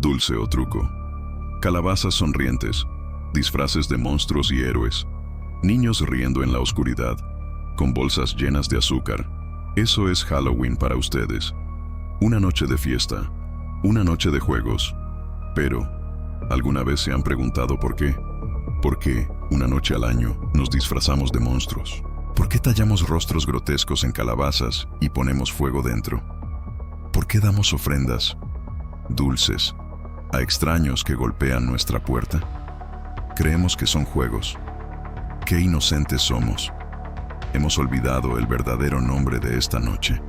dulce o truco. Calabazas sonrientes, disfraces de monstruos y héroes, niños riendo en la oscuridad, con bolsas llenas de azúcar. Eso es Halloween para ustedes. Una noche de fiesta, una noche de juegos. Pero, ¿alguna vez se han preguntado por qué? ¿Por qué, una noche al año, nos disfrazamos de monstruos? ¿Por qué tallamos rostros grotescos en calabazas y ponemos fuego dentro? ¿Por qué damos ofrendas dulces a extraños que golpean nuestra puerta? Creemos que son juegos. ¡Qué inocentes somos! Hemos olvidado el verdadero nombre de esta noche,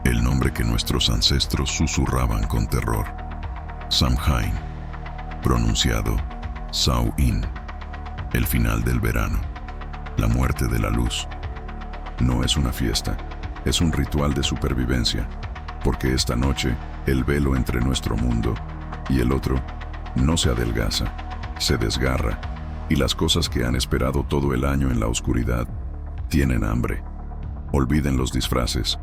el nombre que nuestros ancestros susurraban con terror. Samhain, pronunciado Samhain, el final del verano, la muerte de la luz. No es una fiesta, es un ritual de supervivencia, porque esta noche el velo entre nuestro mundo y el otro no se adelgaza, se desgarra, y las cosas que han esperado todo el año en la oscuridad tienen hambre. Olviden los disfraces,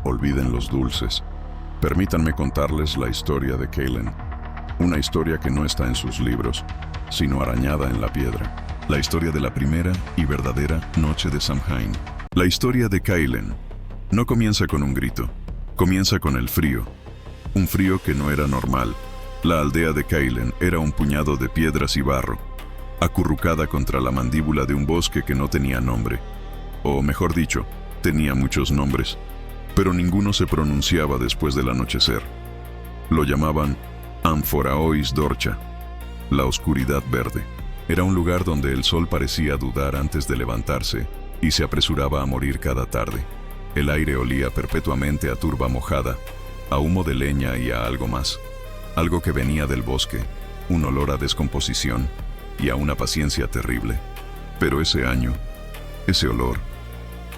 olviden los dulces. Permítanme contarles la historia de Kaylen, una historia que no está en sus libros, sino arañada en la piedra. La historia de la primera y verdadera noche de Samhain. La historia de Kaylen no comienza con un grito, comienza con el frío. Un frío que no era normal. La aldea de Kaylen era un puñado de piedras y barro, acurrucada contra la mandíbula de un bosque que no tenía nombre. O mejor dicho, tenía muchos nombres, pero ninguno se pronunciaba después del anochecer. Lo llamaban Amphoraois Dorcha, la oscuridad verde. Era un lugar donde el sol parecía dudar antes de levantarse y se apresuraba a morir cada tarde. El aire olía perpetuamente a turba mojada, a humo de leña y a algo más. Algo que venía del bosque, un olor a descomposición y a una paciencia terrible. Pero ese año, ese olor,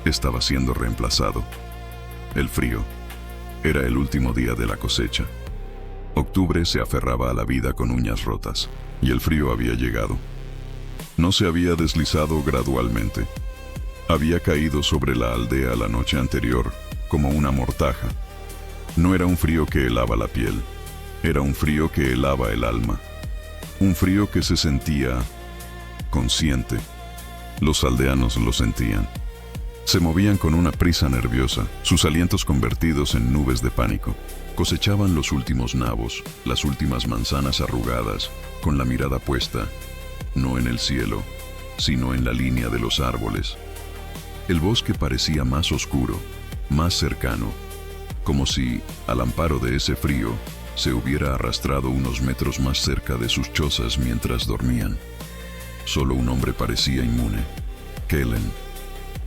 estaba siendo reemplazado. El frío. Era el último día de la cosecha. Octubre se aferraba a la vida con uñas rotas, y el frío había llegado. No se había deslizado gradualmente. Había caído sobre la aldea la noche anterior, como una mortaja. No era un frío que helaba la piel, era un frío que helaba el alma. Un frío que se sentía consciente. Los aldeanos lo sentían. Se movían con una prisa nerviosa, sus alientos convertidos en nubes de pánico. Cosechaban los últimos nabos, las últimas manzanas arrugadas, con la mirada puesta, no en el cielo, sino en la línea de los árboles. El bosque parecía más oscuro, más cercano, como si, al amparo de ese frío, se hubiera arrastrado unos metros más cerca de sus chozas mientras dormían. Solo un hombre parecía inmune, Kaylen.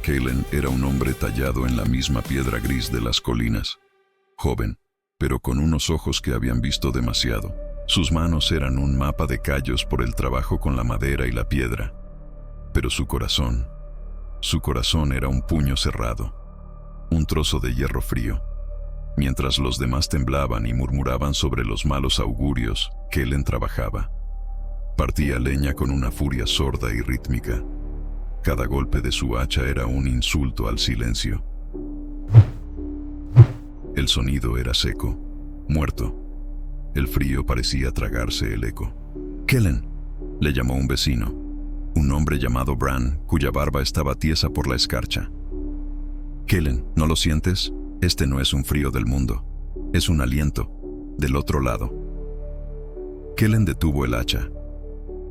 Kaylen era un hombre tallado en la misma piedra gris de las colinas, joven, pero con unos ojos que habían visto demasiado. Sus manos eran un mapa de callos por el trabajo con la madera y la piedra, pero su corazón era un puño cerrado, un trozo de hierro frío. Mientras los demás temblaban y murmuraban sobre los malos augurios, Kaylen trabajaba. Partía leña con una furia sorda y rítmica. Cada golpe de su hacha era un insulto al silencio. El sonido era seco, muerto. El frío parecía tragarse el eco. «Kaylen», le llamó un vecino, un hombre llamado Bran, cuya barba estaba tiesa por la escarcha. «Kaylen, ¿no lo sientes? Este no es un frío del mundo. Es un aliento, del otro lado». Kaylen detuvo el hacha.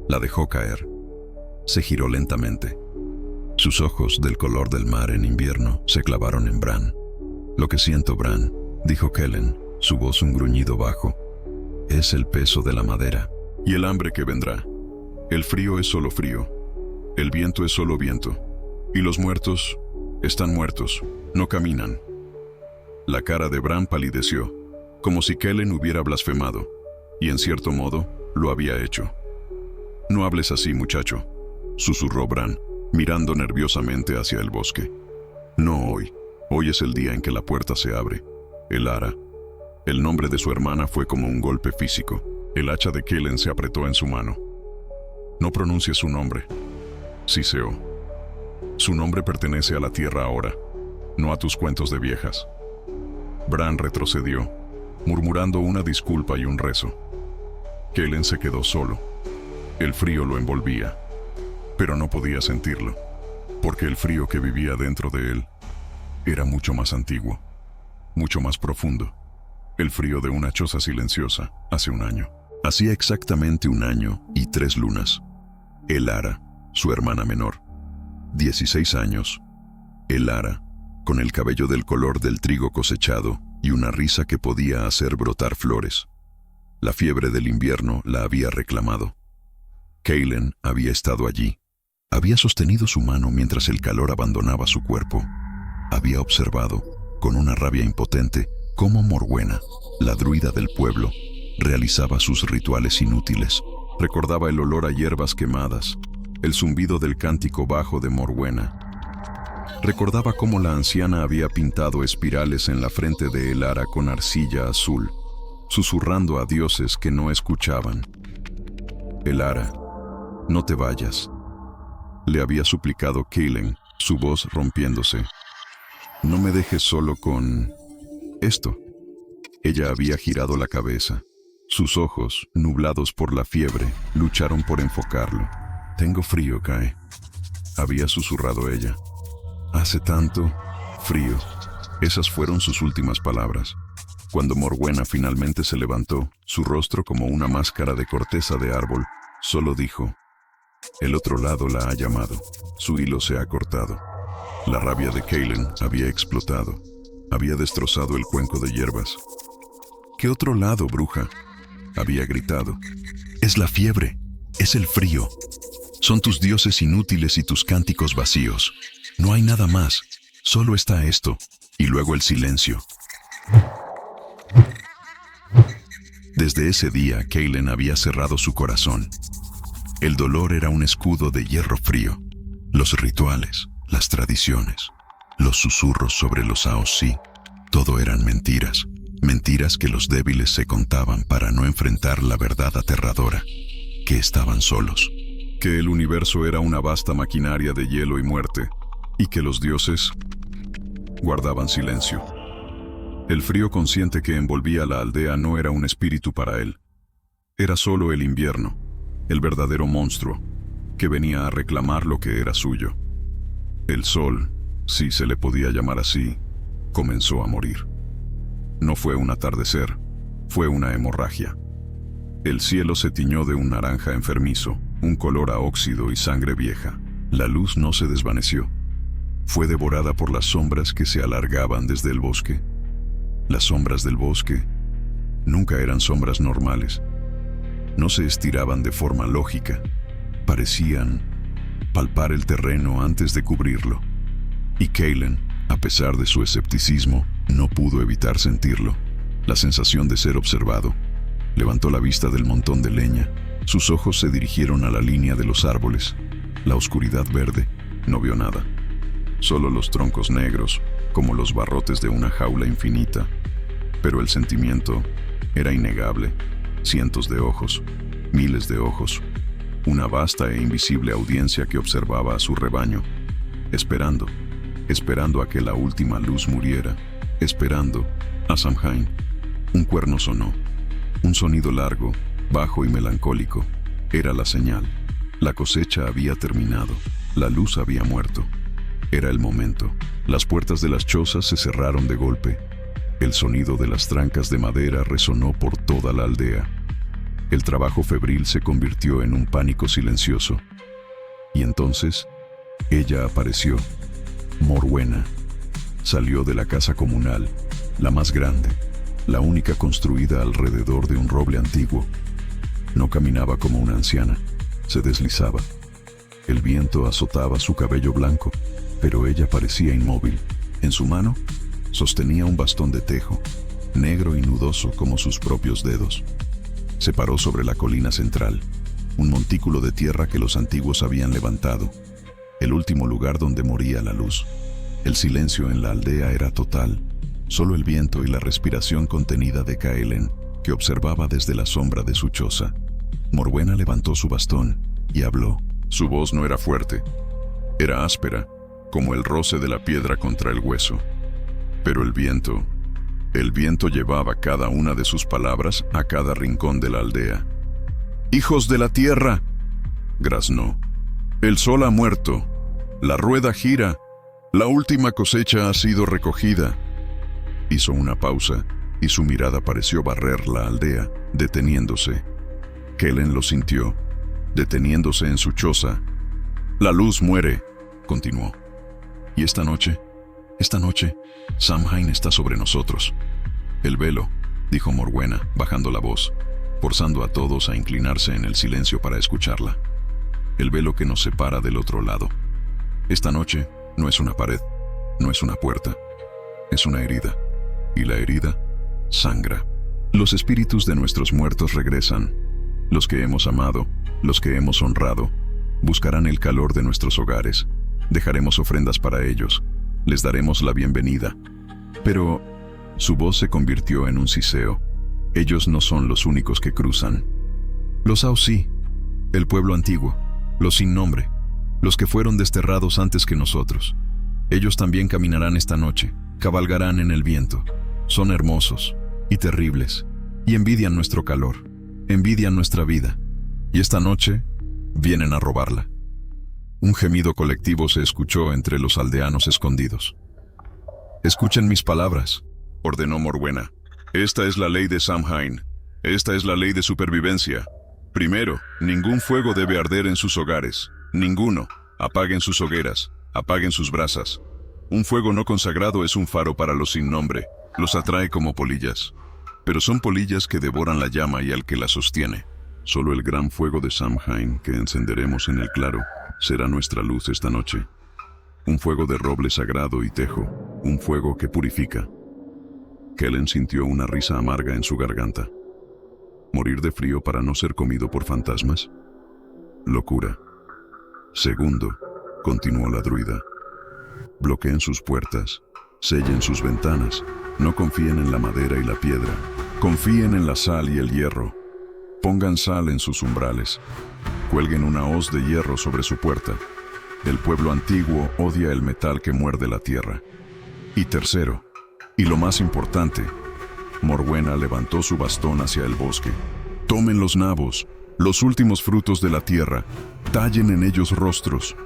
La dejó caer. Se giró lentamente. Sus ojos, del color del mar en invierno, se clavaron en Bran. «Lo que siento, Bran», dijo Kaylen, su voz un gruñido bajo, «es el peso de la madera». «Y el hambre que vendrá. El frío es solo frío. El viento es solo viento. Y los muertos están muertos, no caminan». La cara de Bran palideció, como si Kaylen hubiera blasfemado, y en cierto modo, lo había hecho. «No hables así, muchacho», susurró Bran, mirando nerviosamente hacia el bosque. «No hoy. Hoy es el día en que la puerta se abre. Elara». El nombre de su hermana fue como un golpe físico. El hacha de Kaylen se apretó en su mano. «No pronuncies su nombre», siseó. «Su nombre pertenece a la tierra ahora, no a tus cuentos de viejas». Bran retrocedió, murmurando una disculpa y un rezo. Kaelen se quedó solo. El frío lo envolvía, pero no podía sentirlo, porque el frío que vivía dentro de él era mucho más antiguo, mucho más profundo. El frío de una choza silenciosa hace un año. Hacía exactamente un año y 3 lunas. Elara, su hermana menor, 16 años. Elara, con el cabello del color del trigo cosechado y una risa que podía hacer brotar flores. La fiebre del invierno la había reclamado. Kaelen había estado allí. Había sostenido su mano mientras el calor abandonaba su cuerpo. Había observado, con una rabia impotente, cómo Morwenna, la druida del pueblo, realizaba sus rituales inútiles. Recordaba el olor a hierbas quemadas, el zumbido del cántico bajo de Morwenna. Recordaba cómo la anciana había pintado espirales en la frente de Elara con arcilla azul, susurrando a dioses que no escuchaban. Elara, no te vayas, le había suplicado Kaelen, su voz rompiéndose. No me dejes solo con esto. Ella había girado la cabeza. Sus ojos, nublados por la fiebre, lucharon por enfocarlo. Tengo frío, Kae, había susurrado ella. Hace tanto frío. Esas fueron sus últimas palabras. Cuando Morwenna finalmente se levantó, su rostro como una máscara de corteza de árbol, solo dijo: el otro lado la ha llamado. Su hilo se ha cortado. La rabia de Kaelen había explotado. Había destrozado el cuenco de hierbas. ¿Qué otro lado, bruja?, había gritado. Es la fiebre, es el frío. Son tus dioses inútiles y tus cánticos vacíos. No hay nada más, solo está esto, y luego el silencio. Desde ese día, Kaelen había cerrado su corazón. El dolor era un escudo de hierro frío. Los rituales, las tradiciones, los susurros sobre los Aos-sí, todo eran mentiras. Mentiras que los débiles se contaban para no enfrentar la verdad aterradora, que estaban solos. Que el universo era una vasta maquinaria de hielo y muerte, y que los dioses guardaban silencio. El frío consciente que envolvía la aldea no era un espíritu para él. Era solo el invierno, el verdadero monstruo, que venía a reclamar lo que era suyo. El sol, si se le podía llamar así, comenzó a morir. No fue un atardecer, fue una hemorragia. El cielo se tiñó de un naranja enfermizo, un color a óxido y sangre vieja. La luz no se desvaneció. Fue devorada por las sombras que se alargaban desde el bosque. Las sombras del bosque nunca eran sombras normales. No se estiraban de forma lógica. Parecían palpar el terreno antes de cubrirlo. Y Kaelen, a pesar de su escepticismo, no pudo evitar sentirlo. La sensación de ser observado. Levantó la vista del montón de leña. Sus ojos se dirigieron a la línea de los árboles. La oscuridad verde. No vio nada. Solo los troncos negros, como los barrotes de una jaula infinita. Pero el sentimiento era innegable. Cientos de ojos, miles de ojos. Una vasta e invisible audiencia que observaba a su rebaño. Esperando a que la última luz muriera. Esperando a Samhain. Un cuerno sonó. Un sonido largo, bajo y melancólico. Era la señal. La cosecha había terminado. La luz había muerto. Era el momento. Las puertas de las chozas se cerraron de golpe. El sonido de las trancas de madera resonó por toda la aldea. El trabajo febril se convirtió en un pánico silencioso. Y entonces, ella apareció. Morwenna. Salió de la casa comunal, la más grande, la única construida alrededor de un roble antiguo. No caminaba como una anciana, se deslizaba. El viento azotaba su cabello blanco, pero ella parecía inmóvil. En su mano, sostenía un bastón de tejo, negro y nudoso como sus propios dedos. Se paró sobre la colina central, un montículo de tierra que los antiguos habían levantado, el último lugar donde moría la luz. El silencio en la aldea era total, solo el viento y la respiración contenida de Kaelen, que observaba desde la sombra de su choza. Morwenna levantó su bastón y habló. Su voz no era fuerte, era áspera, como el roce de la piedra contra el hueso. Pero el viento llevaba cada una de sus palabras a cada rincón de la aldea. ¡Hijos de la tierra!, graznó. El sol ha muerto, la rueda gira, la última cosecha ha sido recogida. Hizo una pausa y su mirada pareció barrer la aldea, deteniéndose. Kellen lo sintió, deteniéndose en su choza. La luz muere, continuó. Y esta noche, Samhain está sobre nosotros. El velo, dijo Morwenna, bajando la voz, forzando a todos a inclinarse en el silencio para escucharla. El velo que nos separa del otro lado. Esta noche no es una pared, no es una puerta, es una herida. Y la herida sangra. Los espíritus de nuestros muertos regresan. Los que hemos amado, los que hemos honrado, buscarán el calor de nuestros hogares. Dejaremos ofrendas para ellos. Les daremos la bienvenida. Pero su voz se convirtió en un siseo. Ellos no son los únicos que cruzan. Los Ao sí, el pueblo antiguo, los sin nombre, los que fueron desterrados antes que nosotros. Ellos también caminarán esta noche, cabalgarán en el viento. Son hermosos y terribles, y envidian nuestro calor, envidian nuestra vida, y esta noche vienen a robarla. Un gemido colectivo se escuchó entre los aldeanos escondidos. «Escuchen mis palabras», ordenó Morwenna. «Esta es la ley de Samhain. Esta es la ley de supervivencia. Primero, ningún fuego debe arder en sus hogares. Ninguno. Apaguen sus hogueras. Apaguen sus brasas. Un fuego no consagrado es un faro para los sin nombre. Los atrae como polillas. Pero son polillas que devoran la llama y al que la sostiene. Solo el gran fuego de Samhain que encenderemos en el claro será nuestra luz esta noche. Un fuego de roble sagrado y tejo. Un fuego que purifica». Kellen sintió una risa amarga en su garganta. ¿Morir de frío para no ser comido por fantasmas? Locura. Segundo, continuó la druida. Bloqueen sus puertas, sellen sus ventanas, no confíen en la madera y la piedra, confíen en la sal y el hierro. Pongan sal en sus umbrales, cuelguen una hoz de hierro sobre su puerta. El pueblo antiguo odia el metal que muerde la tierra. Y tercero, y lo más importante, Morwenna levantó su bastón hacia el bosque. Tomen los nabos, los últimos frutos de la tierra, tallen en ellos rostros,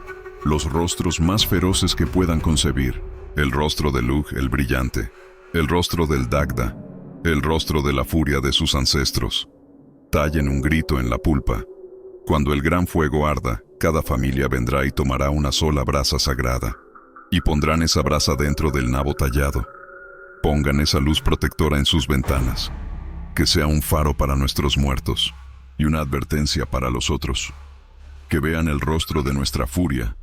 los rostros más feroces que puedan concebir. El rostro de Lugh el brillante, el rostro del Dagda, el rostro de la furia de sus ancestros. Tallen un grito en la pulpa. Cuando el gran fuego arda, cada familia vendrá y tomará una sola brasa sagrada, y pondrán esa brasa dentro del nabo tallado. Pongan esa luz protectora en sus ventanas, que sea un faro para nuestros muertos y una advertencia para los otros. Que vean el rostro de nuestra furia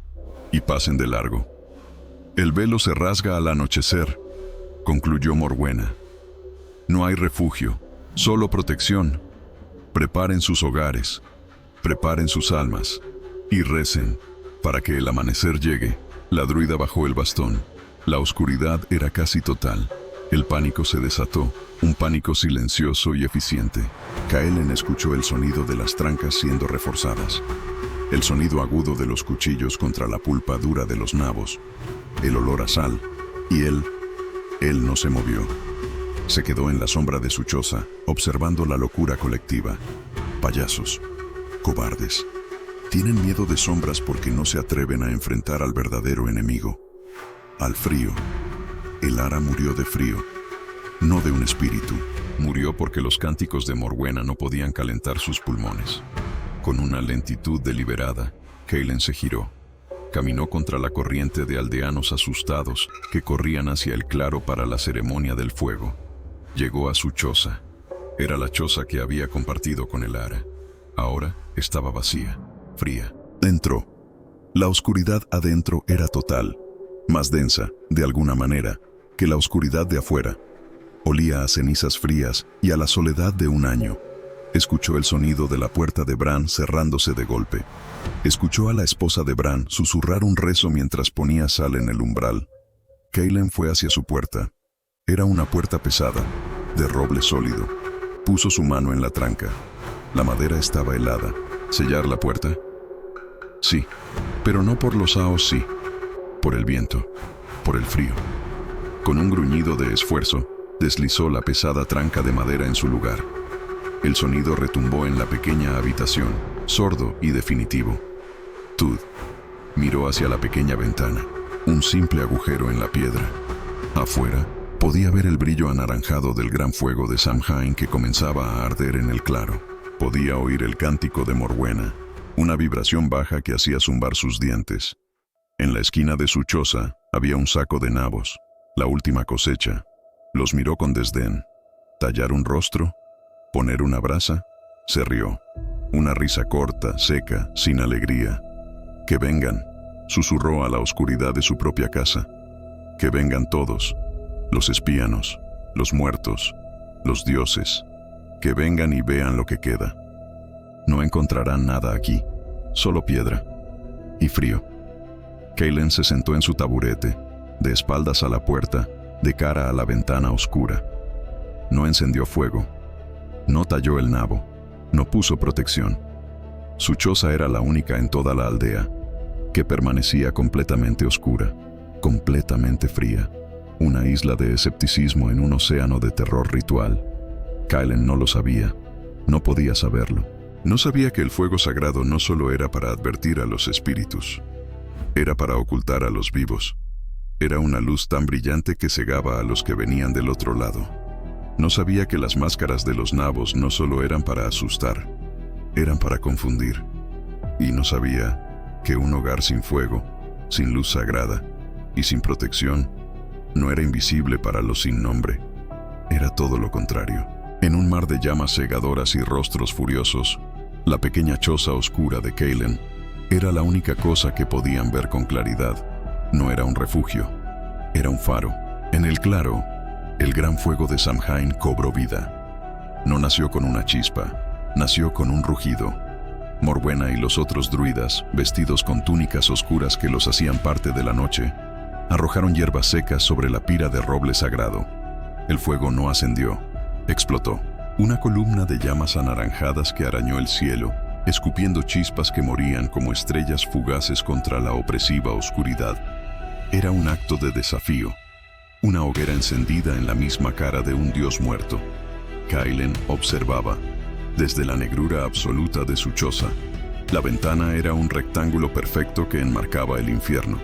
y pasen de largo. El velo se rasga al anochecer, concluyó Morwenna. No hay refugio, solo protección. Preparen sus hogares, preparen sus almas y recen para que el amanecer llegue. La druida bajó el bastón. La oscuridad era casi total. El pánico se desató, un pánico silencioso y eficiente. Kellen escuchó el sonido de las trancas siendo reforzadas, el sonido agudo de los cuchillos contra la pulpa dura de los nabos, el olor a sal, y él no se movió. Se quedó en la sombra de su choza, observando la locura colectiva. Payasos, cobardes, tienen miedo de sombras porque no se atreven a enfrentar al verdadero enemigo, al frío. El Ara murió de frío, no de un espíritu. Murió porque los cánticos de Morwenna no podían calentar sus pulmones. Con una lentitud deliberada, Kellen se giró. Caminó contra la corriente de aldeanos asustados que corrían hacia el claro para la ceremonia del fuego. Llegó a su choza. Era la choza que había compartido con el Ara. Ahora estaba vacía, fría. Entró. La oscuridad adentro era total, más densa, de alguna manera, que la oscuridad de afuera. Olía a cenizas frías y a la soledad de un año. Escuchó el sonido de la puerta de Bran cerrándose de golpe. Escuchó a la esposa de Bran susurrar un rezo mientras ponía sal en el umbral. Kellen fue hacia su puerta. Era una puerta pesada, de roble sólido. Puso su mano en la tranca. La madera estaba helada. ¿Sellar la puerta? Sí, pero no por los Aos sí. Por el viento, por el frío. Con un gruñido de esfuerzo, deslizó la pesada tranca de madera en su lugar. El sonido retumbó en la pequeña habitación, sordo y definitivo. Tud miró hacia la pequeña ventana, un simple agujero en la piedra. Afuera, podía ver el brillo anaranjado del gran fuego de Samhain que comenzaba a arder en el claro. Podía oír el cántico de Morwenna, una vibración baja que hacía zumbar sus dientes. En la esquina de su choza había un saco de nabos, la última cosecha. Los miró con desdén. Tallar un rostro, poner una brasa, se rió. Una risa corta, seca, sin alegría. «Que vengan», susurró a la oscuridad de su propia casa. «Que vengan todos, los espíanos, los muertos, los dioses. Que vengan y vean lo que queda. No encontrarán nada aquí, solo piedra y frío». Kaylen se sentó en su taburete, de espaldas a la puerta, de cara a la ventana oscura. No encendió fuego, no talló el nabo, no puso protección. Su choza era la única en toda la aldea, que permanecía completamente oscura, completamente fría, una isla de escepticismo en un océano de terror ritual. Kaylen no lo sabía, no podía saberlo. No sabía que el fuego sagrado no solo era para advertir a los espíritus, era para ocultar a los vivos. Era una luz tan brillante que cegaba a los que venían del otro lado. No sabía que las máscaras de los nabos no solo eran para asustar, eran para confundir. Y no sabía que un hogar sin fuego, sin luz sagrada y sin protección, no era invisible para los sin nombre. Era todo lo contrario. En un mar de llamas cegadoras y rostros furiosos, la pequeña choza oscura de Kaylen era la única cosa que podían ver con claridad. No era un refugio, era un faro. En el claro, el gran fuego de Samhain cobró vida. No nació con una chispa, nació con un rugido. Morwenna y los otros druidas, vestidos con túnicas oscuras que los hacían parte de la noche, arrojaron hierbas secas sobre la pira de roble sagrado. El fuego no ascendió, explotó. Una columna de llamas anaranjadas que arañó el cielo, escupiendo chispas que morían como estrellas fugaces contra la opresiva oscuridad. Era un acto de desafío, una hoguera encendida en la misma cara de un dios muerto. Kaylen observaba, desde la negrura absoluta de su choza. La ventana era un rectángulo perfecto que enmarcaba el infierno.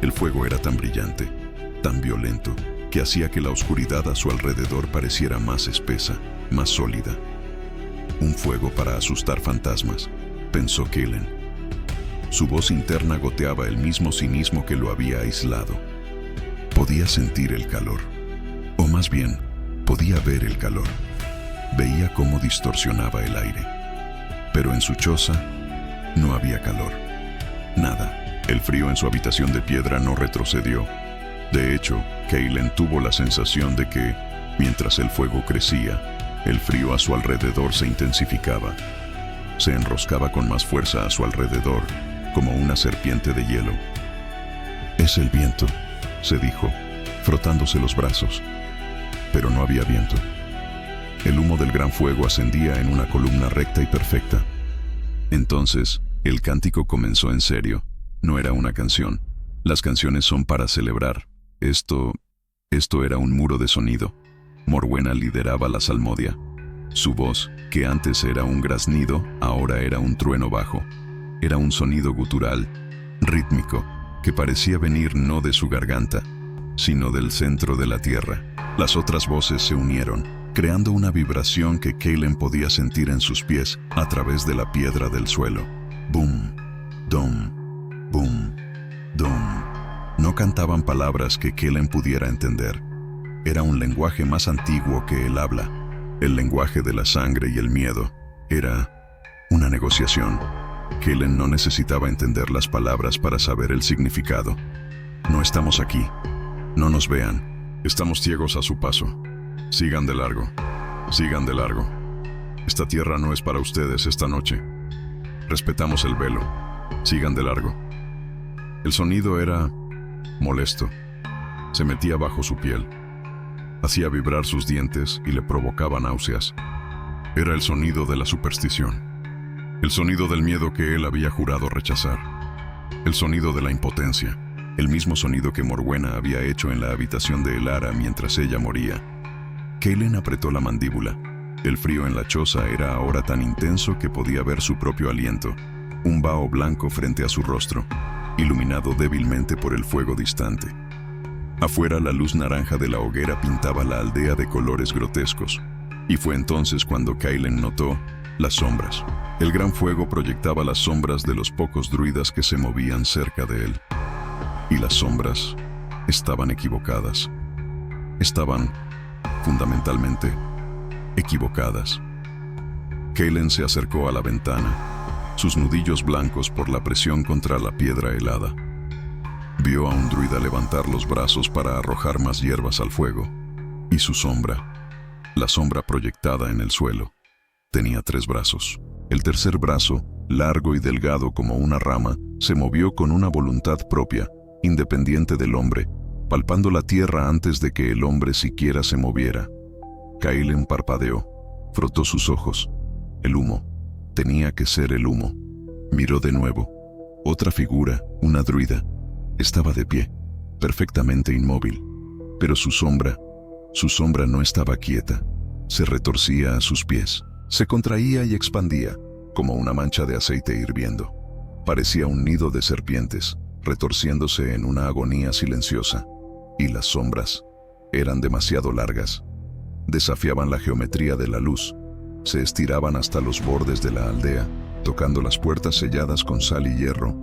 El fuego era tan brillante, tan violento, que hacía que la oscuridad a su alrededor pareciera más espesa, más sólida. Un fuego para asustar fantasmas, pensó Kaylen. Su voz interna goteaba el mismo cinismo que lo había aislado. Podía sentir el calor, o más bien, podía ver el calor. Veía cómo distorsionaba el aire. Pero en su choza no había calor. Nada. El frío en su habitación de piedra no retrocedió. De hecho, Kaylen tuvo la sensación de que, mientras el fuego crecía, el frío a su alrededor se intensificaba. Se enroscaba con más fuerza a su alrededor, como una serpiente de hielo. «Es el viento», se dijo, frotándose los brazos. Pero no había viento. El humo del gran fuego ascendía en una columna recta y perfecta. Entonces, el cántico comenzó en serio. No era una canción. Las canciones son para celebrar. Esto era un muro de sonido. Morwenna lideraba la salmodia. Su voz, que antes era un graznido, ahora era un trueno bajo. Era un sonido gutural, rítmico, que parecía venir no de su garganta, sino del centro de la tierra. Las otras voces se unieron, creando una vibración que Kaylen podía sentir en sus pies a través de la piedra del suelo. Boom, dom, boom, dom. No cantaban palabras que Kaylen pudiera entender. Era un lenguaje más antiguo que el habla, el lenguaje de la sangre y el miedo. Era una negociación. Kaylen no necesitaba entender las palabras para saber el significado. No estamos aquí. No nos vean. Estamos ciegos a su paso. Sigan de largo. Sigan de largo. Esta tierra no es para ustedes esta noche. Respetamos el velo. Sigan de largo. El sonido era molesto. Se metía bajo su piel. Hacía vibrar sus dientes y le provocaba náuseas. Era el sonido de la superstición. El sonido del miedo que él había jurado rechazar. El sonido de la impotencia. El mismo sonido que Morwenna había hecho en la habitación de Elara mientras ella moría. Kaylen apretó la mandíbula. El frío en la choza era ahora tan intenso que podía ver su propio aliento, un vaho blanco frente a su rostro, iluminado débilmente por el fuego distante. Afuera, la luz naranja de la hoguera pintaba la aldea de colores grotescos, y fue entonces cuando Kaylen notó las sombras. El gran fuego proyectaba las sombras de los pocos druidas que se movían cerca de él. Y las sombras estaban equivocadas. Estaban, fundamentalmente, equivocadas. Kaylen se acercó a la ventana, sus nudillos blancos por la presión contra la piedra helada. Vio a un druida levantar los brazos para arrojar más hierbas al fuego, y su sombra, la sombra proyectada en el suelo, tenía 3 brazos. El tercer brazo, largo y delgado como una rama, se movió con una voluntad propia, independiente del hombre, palpando la tierra antes de que el hombre siquiera se moviera. Kaylen parpadeó, frotó sus ojos. El humo. Tenía que ser el humo. Miró de nuevo. Otra figura, una druida, estaba de pie, perfectamente inmóvil, pero su sombra no estaba quieta. Se retorcía a sus pies, se contraía y expandía, como una mancha de aceite hirviendo. Parecía un nido de serpientes, retorciéndose en una agonía silenciosa, y las sombras eran demasiado largas. Desafiaban la geometría de la luz, se estiraban hasta los bordes de la aldea, tocando las puertas selladas con sal y hierro,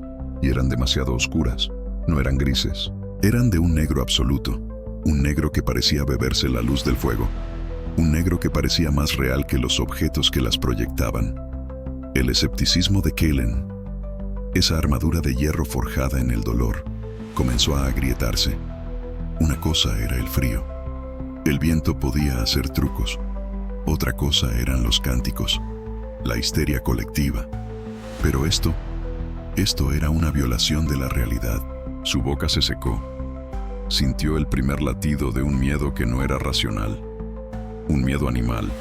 y eran demasiado oscuras. No eran grises, eran de un negro absoluto, un negro que parecía beberse la luz del fuego, un negro que parecía más real que los objetos que las proyectaban. El escepticismo de Kaylen, esa armadura de hierro forjada en el dolor, comenzó a agrietarse. Una cosa era el frío. El viento podía hacer trucos. Otra cosa eran los cánticos, la histeria colectiva. Pero esto era una violación de la realidad. Su boca se secó. Sintió el primer latido de un miedo que no era racional. Un miedo animal.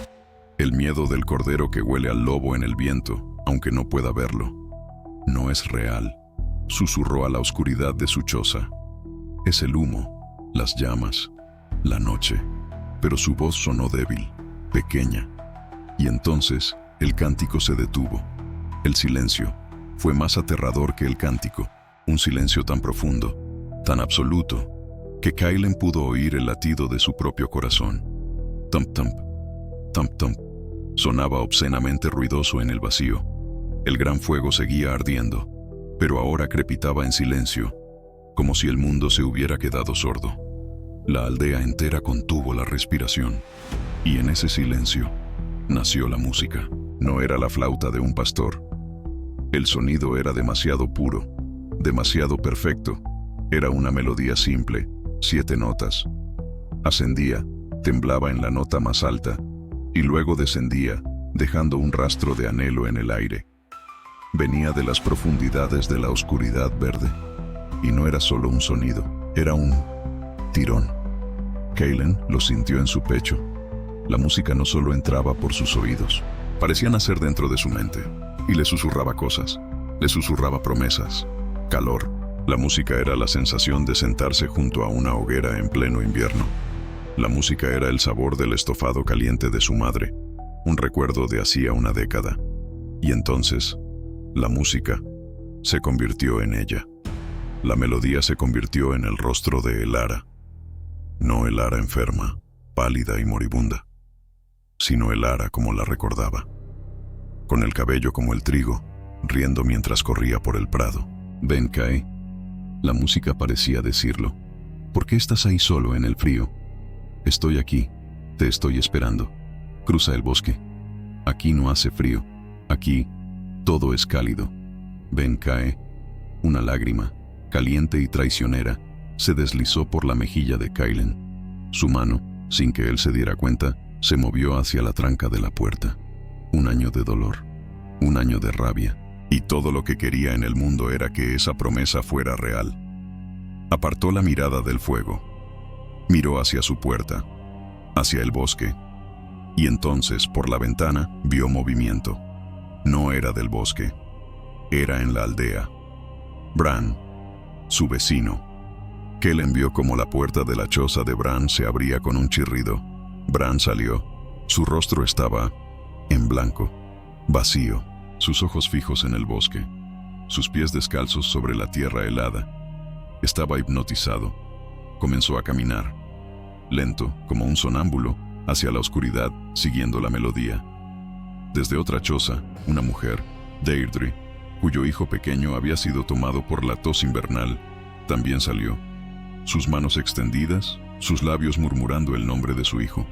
El miedo del cordero que huele al lobo en el viento, aunque no pueda verlo. No es real, susurró a la oscuridad de su choza. Es el humo, las llamas, la noche. Pero su voz sonó débil, pequeña. Y entonces el cántico se detuvo. El silencio fue más aterrador que el cántico. Un silencio tan profundo, tan absoluto, que Kaylen pudo oír el latido de su propio corazón. Thump, thump, thump, thump. Sonaba obscenamente ruidoso en el vacío. El gran fuego seguía ardiendo, pero ahora crepitaba en silencio, como si el mundo se hubiera quedado sordo. La aldea entera contuvo la respiración, y en ese silencio nació la música. No era la flauta de un pastor. El sonido era demasiado puro, demasiado perfecto. Era una melodía simple, 7 notas. Ascendía, temblaba en la nota más alta, y luego descendía, dejando un rastro de anhelo en el aire. Venía de las profundidades de la oscuridad verde, y no era solo un sonido, era un tirón. Kaylen lo sintió en su pecho. La música no solo entraba por sus oídos, parecía nacer dentro de su mente, y le susurraba cosas, le susurraba promesas, calor. La música era la sensación de sentarse junto a una hoguera en pleno invierno. La música era el sabor del estofado caliente de su madre, un recuerdo de hacía una década. Y entonces, la música se convirtió en ella. La melodía se convirtió en el rostro de Elara. No Elara enferma, pálida y moribunda, sino Elara como la recordaba, con el cabello como el trigo, riendo mientras corría por el prado. «Ven, Kai». La música parecía decirlo. «¿Por qué estás ahí solo en el frío? Estoy aquí, te estoy esperando. Cruza el bosque. Aquí no hace frío, aquí todo es cálido. Ven, Kai». Una lágrima, caliente y traicionera, se deslizó por la mejilla de Kaylen. Su mano, sin que él se diera cuenta, se movió hacia la tranca de la puerta. Un año de dolor, un año de rabia, y todo lo que quería en el mundo era que esa promesa fuera real. Apartó la mirada del fuego, miró hacia su puerta, hacia el bosque, y entonces por la ventana vio movimiento. No era del bosque, era en la aldea. Bran, su vecino. Kaylen vio como la puerta de la choza de Bran se abría con un chirrido. Bran salió, Su rostro estaba en blanco, vacío, sus ojos fijos en el bosque, sus pies descalzos sobre la tierra helada. Estaba hipnotizado. Comenzó a caminar, lento, como un sonámbulo, hacia la oscuridad, siguiendo la melodía. Desde otra choza, una mujer, Deirdre, cuyo hijo pequeño había sido tomado por la tos invernal, también salió. Sus manos extendidas, sus labios murmurando el nombre de su hijo.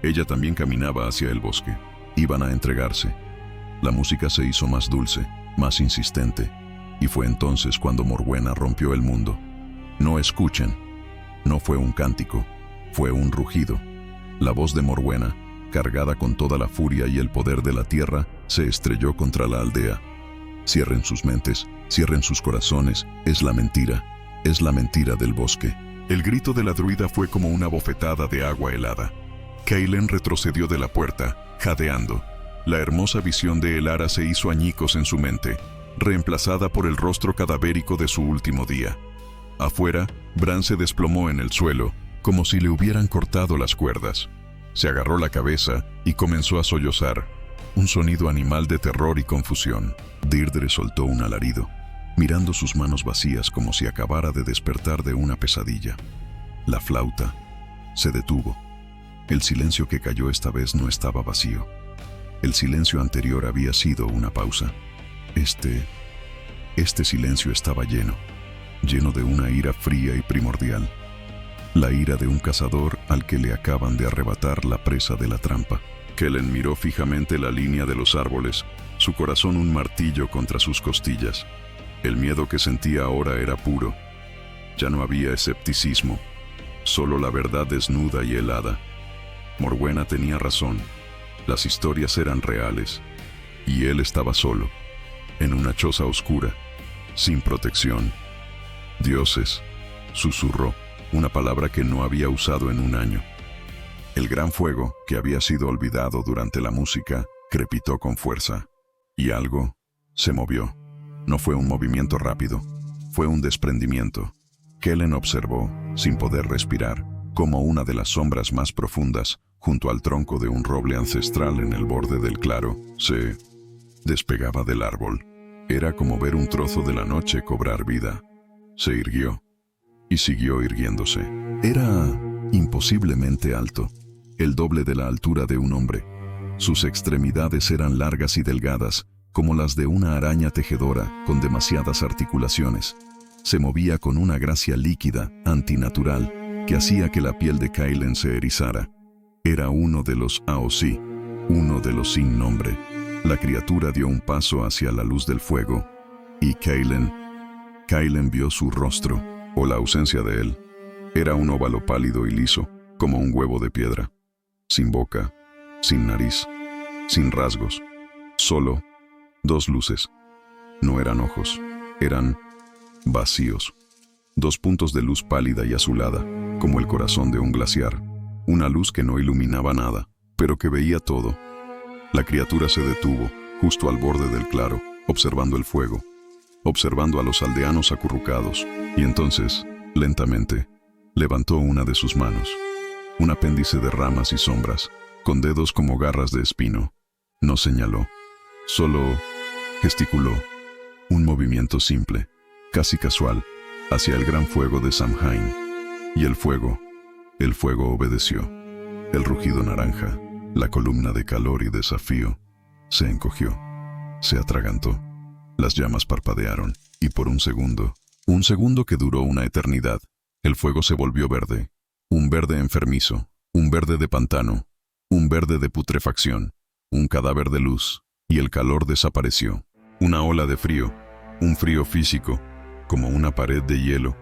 Ella también caminaba hacia el bosque. Iban a entregarse. La música se hizo más dulce, más insistente, y fue entonces cuando Morwenna rompió el mundo. No escuchen. No fue un cántico, fue un rugido. La voz de Morwenna, cargada con toda la furia y el poder de la tierra, se estrelló contra la aldea. Cierren sus mentes, cierren sus corazones, es la mentira del bosque. El grito de la druida fue como una bofetada de agua helada. Kaelen retrocedió de la puerta, jadeando. La hermosa visión de Elara se hizo añicos en su mente, reemplazada por el rostro cadavérico de su último día. Afuera, Bran se desplomó en el suelo, como si le hubieran cortado las cuerdas. Se agarró la cabeza y comenzó a sollozar, un sonido animal de terror y confusión. Deirdre soltó un alarido, mirando sus manos vacías como si acabara de despertar de una pesadilla. La flauta se detuvo. El silencio que cayó esta vez no estaba vacío. El silencio anterior había sido una pausa. Este silencio estaba lleno de una ira fría y primordial. La ira de un cazador al que le acaban de arrebatar la presa de la trampa. Kellen miró fijamente la línea de los árboles, su corazón un martillo contra sus costillas. El miedo que sentía ahora era puro. Ya no había escepticismo, solo la verdad desnuda y helada. Morwenna tenía razón. Las historias eran reales, y él estaba solo, en una choza oscura, sin protección. Dioses, susurró, una palabra que no había usado en un año. El gran fuego, que había sido olvidado durante la música, crepitó con fuerza, y algo se movió. No fue un movimiento rápido, fue un desprendimiento. Kellen observó, sin poder respirar, cómo una de las sombras más profundas, junto al tronco de un roble ancestral en el borde del claro, se despegaba del árbol. Era como ver un trozo de la noche cobrar vida. Se irguió, y siguió irguiéndose. Era imposiblemente alto, el doble de la altura de un hombre. Sus extremidades eran largas y delgadas, como las de una araña tejedora con demasiadas articulaciones. Se movía con una gracia líquida, antinatural, que hacía que la piel de Kaelen se erizara. Era uno de los Aosí, uno de los sin nombre. La criatura dio un paso hacia la luz del fuego, y Kaelen vio su rostro, o la ausencia de él. Era un óvalo pálido y liso, como un huevo de piedra. Sin boca, sin nariz, sin rasgos. Solo dos luces. No eran ojos, eran vacíos. Dos puntos de luz pálida y azulada, como el corazón de un glaciar. Una luz que no iluminaba nada, pero que veía todo. La criatura se detuvo, justo al borde del claro, observando el fuego, observando a los aldeanos acurrucados, y entonces, lentamente, levantó una de sus manos, un apéndice de ramas y sombras, con dedos como garras de espino. No señaló, solo gesticuló, un movimiento simple, casi casual, hacia el gran fuego de Samhain. Y el fuego obedeció. El rugido naranja, la columna de calor y desafío, se encogió, se atragantó. Las llamas parpadearon, y por un segundo que duró una eternidad, el fuego se volvió verde, un verde enfermizo, un verde de pantano, un verde de putrefacción, un cadáver de luz, y el calor desapareció. Una ola de frío, un frío físico, como una pared de hielo,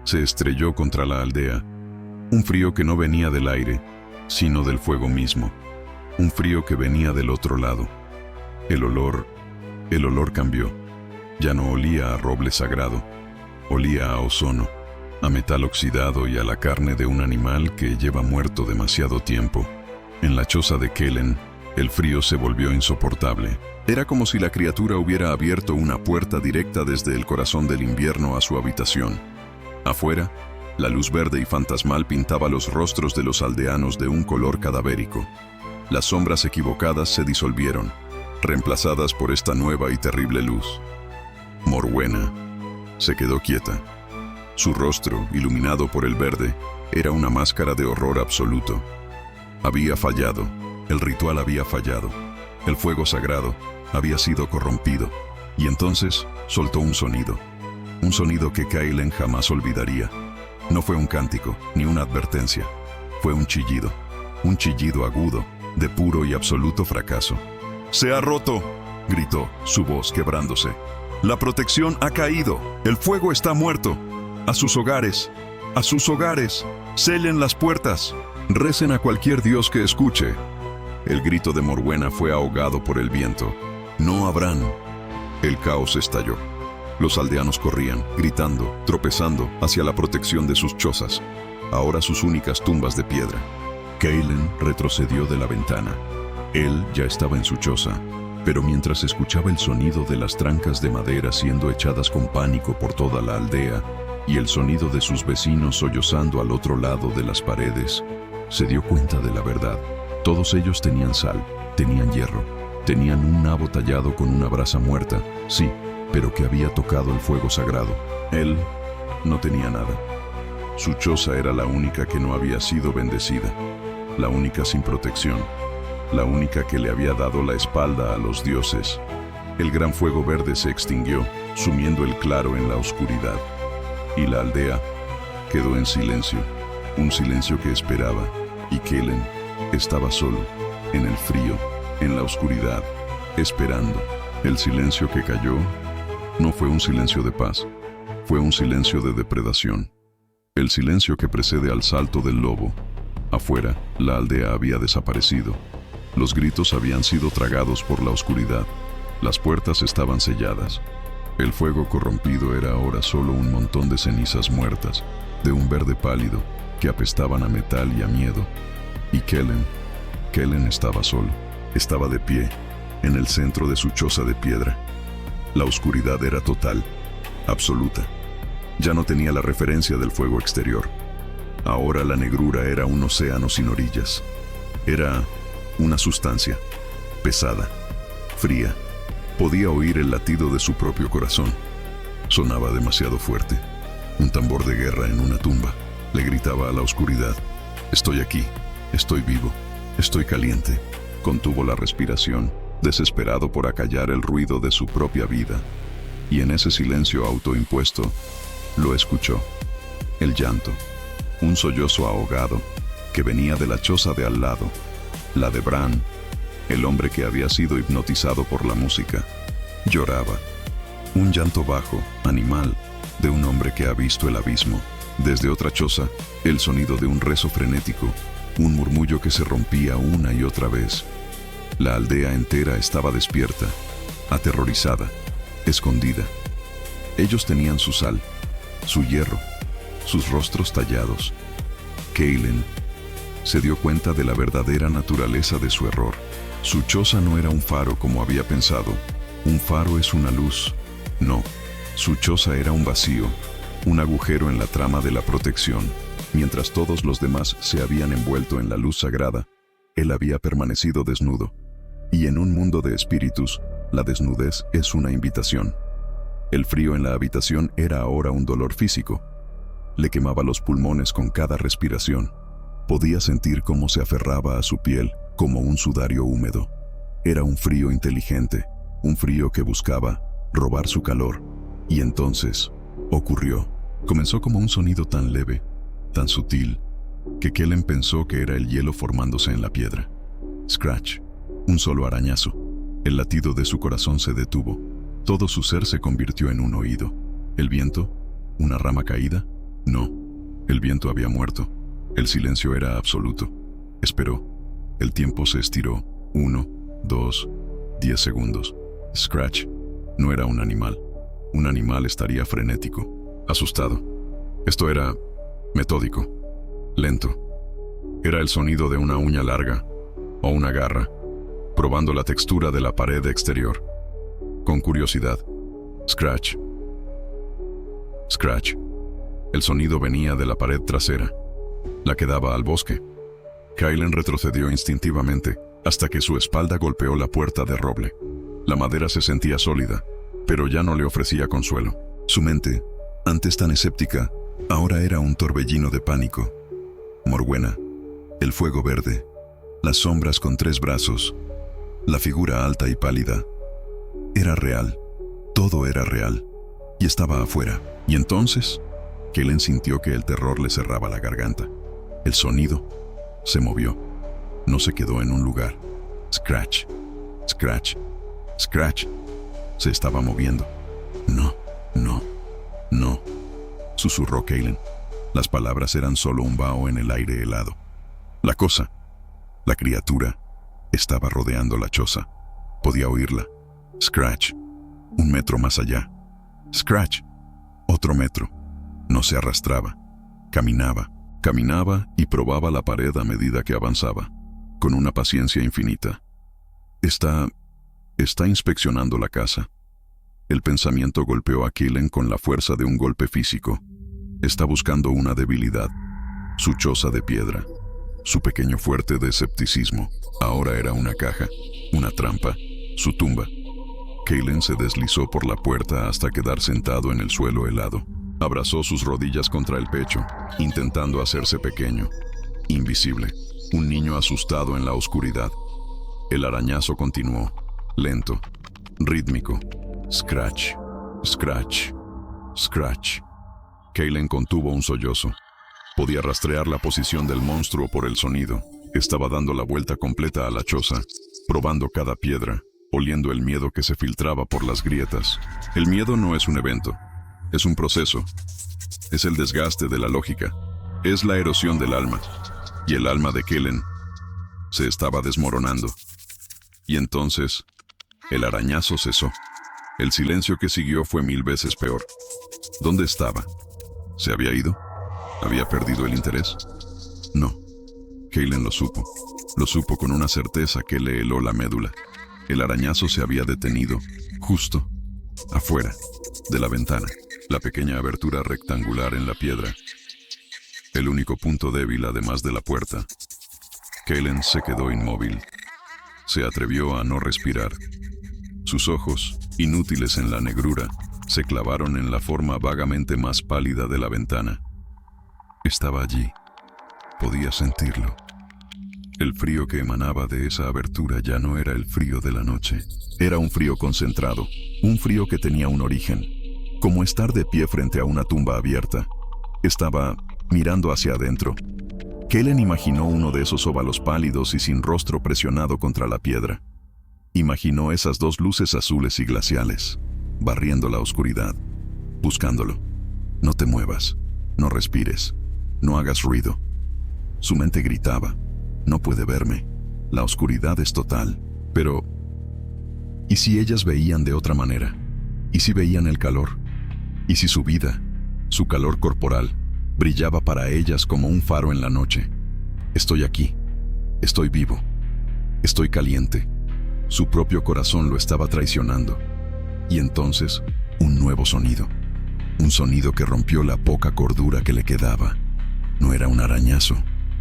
se estrelló contra la aldea. Un frío que no venía del aire, sino del fuego mismo. Un frío que venía del otro lado. El olor cambió. Ya no olía a roble sagrado. Olía a ozono, a metal oxidado y a la carne de un animal que lleva muerto demasiado tiempo. En la choza de Kellen, el frío se volvió insoportable. Era como si la criatura hubiera abierto una puerta directa desde el corazón del invierno a su habitación. Afuera, la luz verde y fantasmal pintaba los rostros de los aldeanos de un color cadavérico. Las sombras equivocadas se disolvieron, reemplazadas por esta nueva y terrible luz. Morwenna se quedó quieta. Su rostro, iluminado por el verde, era una máscara de horror absoluto. Había fallado, el ritual había fallado, el fuego sagrado había sido corrompido, y entonces soltó un sonido que Kaylen jamás olvidaría. No fue un cántico, ni una advertencia, fue un chillido agudo, de puro y absoluto fracaso. «¡Se ha roto!», gritó, su voz quebrándose. «La protección ha caído, el fuego está muerto. A sus hogares, sellen las puertas, recen a cualquier dios que escuche». El grito de Morwenna fue ahogado por el viento. «No habrán». El caos estalló. Los aldeanos corrían, gritando, tropezando hacia la protección de sus chozas, ahora sus únicas tumbas de piedra. Kaylen retrocedió de la ventana. Él ya estaba en su choza, pero mientras escuchaba el sonido de las trancas de madera siendo echadas con pánico por toda la aldea y el sonido de sus vecinos sollozando al otro lado de las paredes, se dio cuenta de la verdad. Todos ellos tenían sal, tenían hierro, tenían un nabo tallado con una brasa muerta, sí, pero que había tocado el fuego sagrado. Él no tenía nada. Su choza era la única que no había sido bendecida, la única sin protección, la única que le había dado la espalda a los dioses. El gran fuego verde se extinguió, sumiendo el claro en la oscuridad, y la aldea quedó en silencio, un silencio que esperaba, y Kaylen estaba solo, en el frío, en la oscuridad, esperando. El silencio que cayó no fue un silencio de paz, fue un silencio de depredación. El silencio que precede al salto del lobo. Afuera, la aldea había desaparecido. Los gritos habían sido tragados por la oscuridad. Las puertas estaban selladas. El fuego corrompido era ahora solo un montón de cenizas muertas, de un verde pálido, que apestaban a metal y a miedo. Y Kaylen estaba solo. Estaba de pie, en el centro de su choza de piedra. La oscuridad era total, absoluta. Ya no tenía la referencia del fuego exterior. Ahora la negrura era un océano sin orillas. Era una sustancia, pesada, fría. Podía oír el latido de su propio corazón. Sonaba demasiado fuerte. Un tambor de guerra en una tumba. Le gritaba a la oscuridad: «Estoy aquí, estoy vivo, estoy caliente». Contuvo la respiración, desesperado por acallar el ruido de su propia vida. Y en ese silencio autoimpuesto, lo escuchó. El llanto, un sollozo ahogado, que venía de la choza de al lado, la de Bran, el hombre que había sido hipnotizado por la música. Lloraba. Un llanto bajo, animal, de un hombre que ha visto el abismo. Desde otra choza, el sonido de un rezo frenético, un murmullo que se rompía una y otra vez. La aldea entera estaba despierta, aterrorizada, escondida. Ellos tenían su sal, su hierro, sus rostros tallados. Kaylen se dio cuenta de la verdadera naturaleza de su error. Su choza no era un faro como había pensado. Un faro es una luz. No, su choza era un vacío, un agujero en la trama de la protección. Mientras todos los demás se habían envuelto en la luz sagrada, él había permanecido desnudo. Y en un mundo de espíritus, la desnudez es una invitación. El frío en la habitación era ahora un dolor físico. Le quemaba los pulmones con cada respiración. Podía sentir cómo se aferraba a su piel como un sudario húmedo. Era un frío inteligente, un frío que buscaba robar su calor. Y entonces, ocurrió. Comenzó como un sonido tan leve, tan sutil, que Kaylen pensó que era el hielo formándose en la piedra. Scratch, un solo arañazo. El latido de su corazón se detuvo. Todo su ser se convirtió en un oído. ¿El viento? ¿Una rama caída? No, el viento había muerto. El silencio era absoluto. Esperó. El tiempo se estiró. 1, 2, 10 segundos. Scratch no era un animal. Un animal estaría frenético, asustado. Esto era metódico, lento. Era el sonido de una uña larga o una garra, probando la textura de la pared exterior. Con curiosidad, Scratch. Scratch. El sonido venía de la pared trasera, la que daba al bosque. Kaylen retrocedió instintivamente, hasta que su espalda golpeó la puerta de roble. La madera se sentía sólida, pero ya no le ofrecía consuelo. Su mente, antes tan escéptica, ahora era un torbellino de pánico. Morwenna, el fuego verde, las sombras con 3 brazos, la figura alta y pálida. Era real, todo era real, y estaba afuera. Y entonces, Kellen sintió que el terror le cerraba la garganta. El sonido se movió, no se quedó en un lugar. Scratch, scratch, scratch. Se estaba moviendo. No, no, no, susurró Kellen. Las palabras eran solo un vaho en el aire helado. La cosa, la criatura, estaba rodeando la choza. Podía oírla. Scratch, 1 metro más allá. Scratch, otro metro. No se arrastraba. Caminaba, caminaba y probaba la pared a medida que avanzaba, con una paciencia infinita. Está inspeccionando la casa. El pensamiento golpeó a Kellen con la fuerza de un golpe físico. Está buscando una debilidad. Su choza de piedra. Su pequeño fuerte de escepticismo. Ahora era una caja, una trampa, su tumba. Kellen se deslizó por la puerta hasta quedar sentado en el suelo helado. Abrazó sus rodillas contra el pecho, intentando hacerse pequeño, invisible, un niño asustado en la oscuridad. El arañazo continuó, lento, rítmico. Scratch, scratch, scratch. Kellen contuvo un sollozo. Podía rastrear la posición del monstruo por el sonido. Estaba dando la vuelta completa a la choza, probando cada piedra, oliendo el miedo que se filtraba por las grietas. El miedo no es un evento, es un proceso. Es el desgaste de la lógica, es la erosión del alma. Y el alma de Kellen se estaba desmoronando. Y entonces, el arañazo cesó. El silencio que siguió fue 1000 veces peor. ¿Dónde estaba? ¿Se había ido? ¿Había perdido el interés? No. Kellen lo supo. Lo supo con una certeza que le heló la médula. El arañazo se había detenido, justo afuera de la ventana, la pequeña abertura rectangular en la piedra. El único punto débil además de la puerta. Kellen se quedó inmóvil. Se atrevió a no respirar. Sus ojos, inútiles en la negrura, se clavaron en la forma vagamente más pálida de la ventana. Estaba allí. Podía sentirlo. El frío que emanaba de esa abertura ya no era el frío de la noche. Era un frío concentrado, un frío que tenía un origen, como estar de pie frente a una tumba abierta. Estaba mirando hacia adentro. Kellen imaginó uno de esos óvalos pálidos y sin rostro presionado contra la piedra. Imaginó esas 2 luces azules y glaciales, barriendo la oscuridad, buscándolo. No te muevas, no respires, no hagas ruido. Su mente gritaba, no puede verme, la oscuridad es total. Pero, ¿y si ellas veían de otra manera? ¿Y si veían el calor? ¿Y si su vida, su calor corporal, brillaba para ellas como un faro en la noche? Estoy aquí, estoy vivo, estoy caliente. Su propio corazón lo estaba traicionando. Y entonces, un nuevo sonido. Un sonido que rompió la poca cordura que le quedaba. No era un arañazo,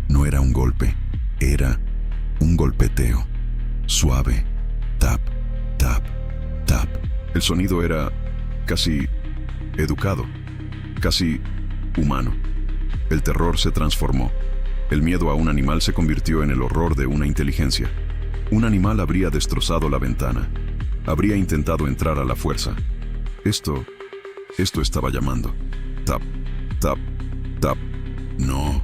no era un golpe, era un golpeteo. Suave, tap, tap, tap. El sonido era casi educado, casi humano. El terror se transformó. El miedo a un animal se convirtió en el horror de una inteligencia. Un animal habría destrozado la ventana. Habría intentado entrar a la fuerza. Esto estaba llamando. Tap, tap, tap. No,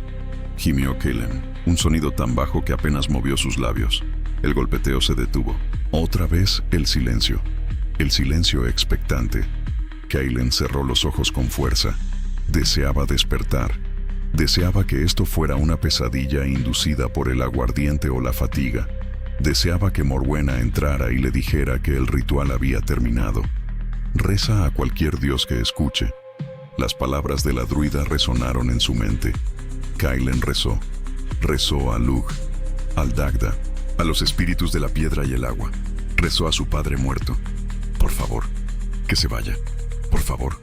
gimió Kellen. Un sonido tan bajo que apenas movió sus labios. El golpeteo se detuvo. Otra vez el silencio. El silencio expectante. Kellen cerró los ojos con fuerza. Deseaba despertar. Deseaba que esto fuera una pesadilla inducida por el aguardiente o la fatiga. Deseaba que Morwenna entrara y le dijera que el ritual había terminado. Reza a cualquier dios que escuche. Las palabras de la druida resonaron en su mente. Kellen rezó. Rezó a Lugh, al Dagda, a los espíritus de la piedra y el agua. Rezó a su padre muerto. Por favor, que se vaya. Por favor,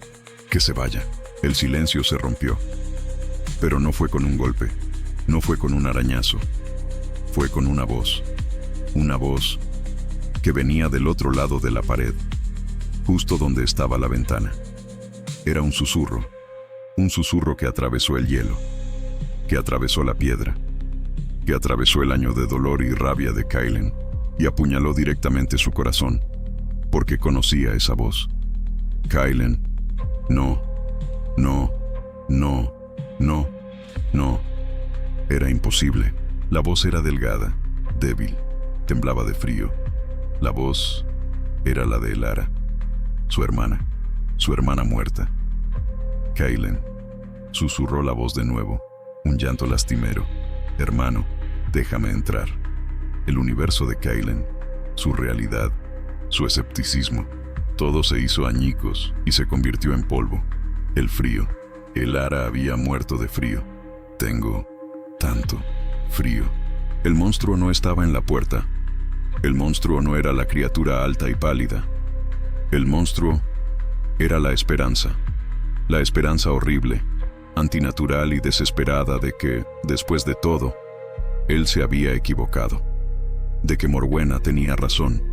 que se vaya. El silencio se rompió. Pero no fue con un golpe. No fue con un arañazo. Fue con una voz. Una voz que venía del otro lado de la pared, justo donde estaba la ventana. Era un susurro que atravesó el hielo, que atravesó la piedra, que atravesó el año de dolor y rabia de Kaylen y apuñaló directamente su corazón, porque conocía esa voz. Kaylen, no, no, no, no, no. Era imposible. La voz era delgada, débil, temblaba de frío. La voz era la de Elara, su hermana muerta. Kaylen, susurró la voz de nuevo, un llanto lastimero. Hermano, déjame entrar. El universo de Kaylen, su realidad, su escepticismo, todo se hizo añicos y se convirtió en polvo. El frío. Elara había muerto de frío. Tengo tanto frío. El monstruo no estaba en la puerta. El monstruo no era la criatura alta y pálida. El monstruo era la esperanza horrible, antinatural y desesperada de que, después de todo, él se había equivocado, de que Morwenna tenía razón,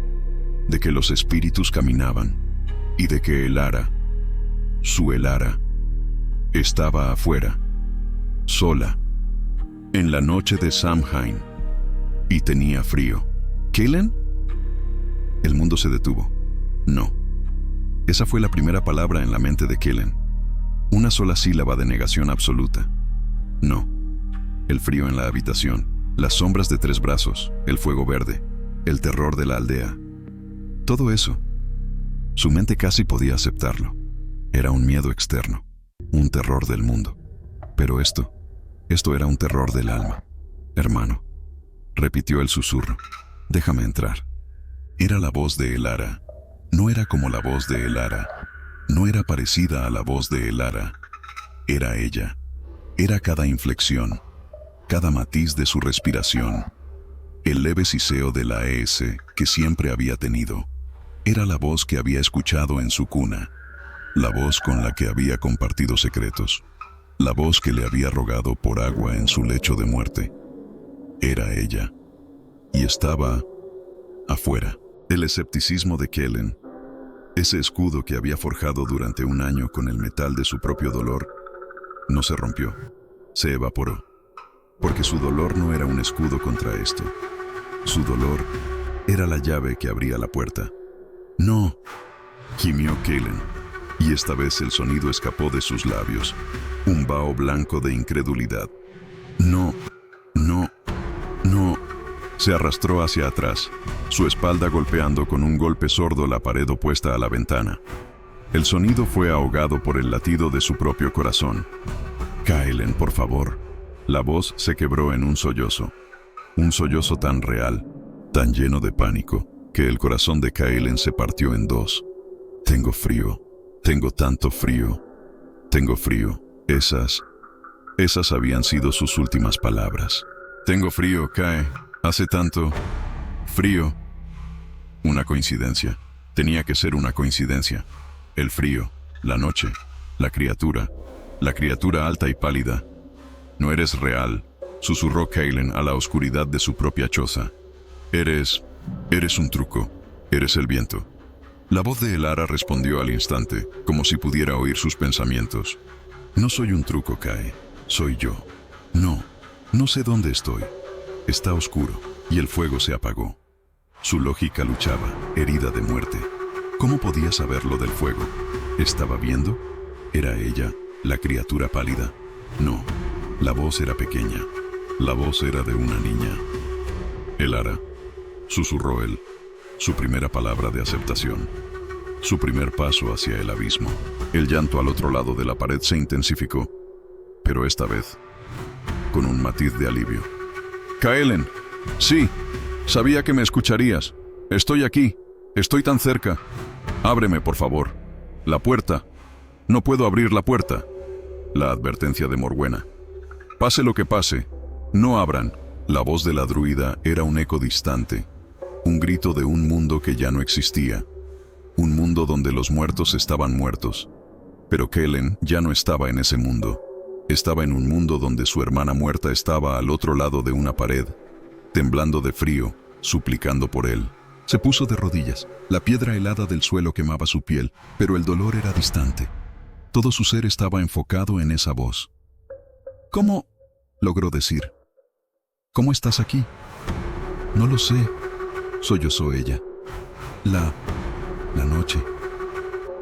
de que los espíritus caminaban y de que Elara, su Elara, estaba afuera, sola, en la noche de Samhain, y tenía frío. ¿Kaylen? El mundo se detuvo. No. Esa fue la primera palabra en la mente de Kaylen. Una sola sílaba de negación absoluta. No. El frío en la habitación, las sombras de 3 brazos, el fuego verde, el terror de la aldea. Todo eso. Su mente casi podía aceptarlo. Era un miedo externo, un terror del mundo. Pero esto era un terror del alma. Hermano, repitió el susurro. Déjame entrar. Era la voz de Elara. No era como la voz de Elara. No era parecida a la voz de Elara. Era ella. Era cada inflexión, cada matiz de su respiración, el leve siseo de la S que siempre había tenido. Era la voz que había escuchado en su cuna, la voz con la que había compartido secretos, la voz que le había rogado por agua en su lecho de muerte. Era ella. Y estaba afuera. El escepticismo de Kaylen, ese escudo que había forjado durante un año con el metal de su propio dolor, no se rompió, se evaporó, porque su dolor no era un escudo contra esto. Su dolor era la llave que abría la puerta. No, gimió Kaylen, y esta vez el sonido escapó de sus labios, un vaho blanco de incredulidad. No, no, no. Se arrastró hacia atrás, su espalda golpeando con un golpe sordo la pared opuesta a la ventana. El sonido fue ahogado por el latido de su propio corazón. Kaylen, por favor. La voz se quebró en un sollozo tan real, tan lleno de pánico, que el corazón de Kaylen se partió en 2. Tengo frío, tengo tanto frío, tengo frío. Esas habían sido sus últimas palabras. Tengo frío, Kae. Hace tanto frío. Una coincidencia. Tenía que ser una coincidencia. El frío, la noche, la criatura alta y pálida. No eres real, susurró Kaylen a la oscuridad de su propia choza. Eres un truco, eres el viento. La voz de Elara respondió al instante, como si pudiera oír sus pensamientos. No soy un truco, Kae, soy yo. No sé dónde estoy. Está oscuro, y el fuego se apagó. Su lógica luchaba, herida de muerte. ¿Cómo podía saber lo del fuego? ¿Estaba viendo? ¿Era ella, la criatura pálida? No, la voz era pequeña. La voz era de una niña. Elara, susurró él, su primera palabra de aceptación. Su primer paso hacia el abismo. El llanto al otro lado de la pared se intensificó, pero esta vez, con un matiz de alivio. Kaylen, sí, sabía que me escucharías. Estoy aquí, estoy tan cerca. Ábreme, por favor. La puerta. No puedo abrir la puerta. La advertencia de Morwenna. Pase lo que pase, no abran. La voz de la druida era un eco distante, un grito de un mundo que ya no existía. Un mundo donde los muertos estaban muertos. Pero Kaylen ya no estaba en ese mundo. Estaba en un mundo donde su hermana muerta estaba al otro lado de una pared, temblando de frío, suplicando por él. Se puso de rodillas. La piedra helada del suelo quemaba su piel, pero el dolor era distante. Todo su ser estaba enfocado en esa voz. «¿Cómo?», logró decir. «¿Cómo estás aquí?». «No lo sé», sollozó ella. La noche.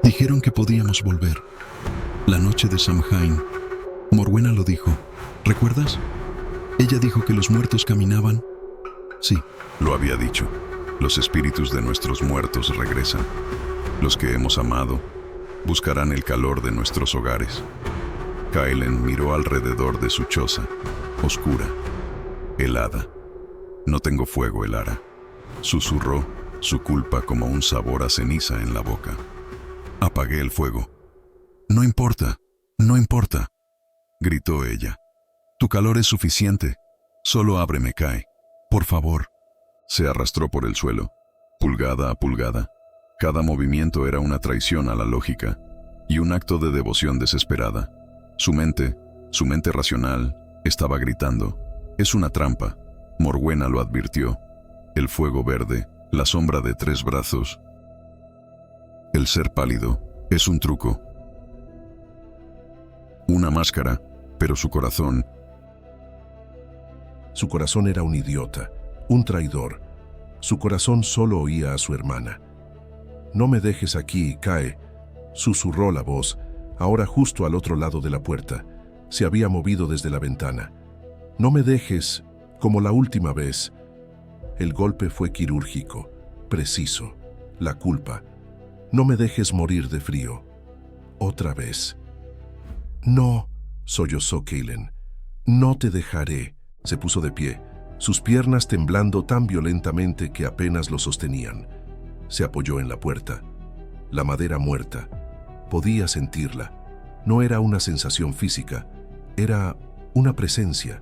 Dijeron que podíamos volver. La noche de Samhain. Morwenna lo dijo. ¿Recuerdas? Ella dijo que los muertos caminaban. Sí, lo había dicho. Los espíritus de nuestros muertos regresan. Los que hemos amado buscarán el calor de nuestros hogares. Kaelen miró alrededor de su choza, oscura, helada. «No tengo fuego, Elara», susurró, su culpa como un sabor a ceniza en la boca. «Apagué el fuego». «No importa, no importa», gritó ella. «Tu calor es suficiente. Solo ábreme, Kai. Por favor». Se arrastró por el suelo, pulgada a pulgada. Cada movimiento era una traición a la lógica y un acto de devoción desesperada. Su mente racional, estaba gritando. «Es una trampa». Morwenna lo advirtió. El fuego verde, la sombra de 3 brazos. El ser pálido, es un truco. Una máscara, pero su corazón... Su corazón era un idiota, un traidor. Su corazón solo oía a su hermana. «No me dejes aquí, Kae», susurró la voz, ahora justo al otro lado de la puerta. Se había movido desde la ventana. «No me dejes, como la última vez». El golpe fue quirúrgico, preciso. La culpa. «No me dejes morir de frío. Otra vez». «No», sollozó Kaelen. «No te dejaré». Se puso de pie, sus piernas temblando tan violentamente que apenas lo sostenían. Se apoyó en la puerta. La madera muerta. Podía sentirla. No era una sensación física, era una presencia.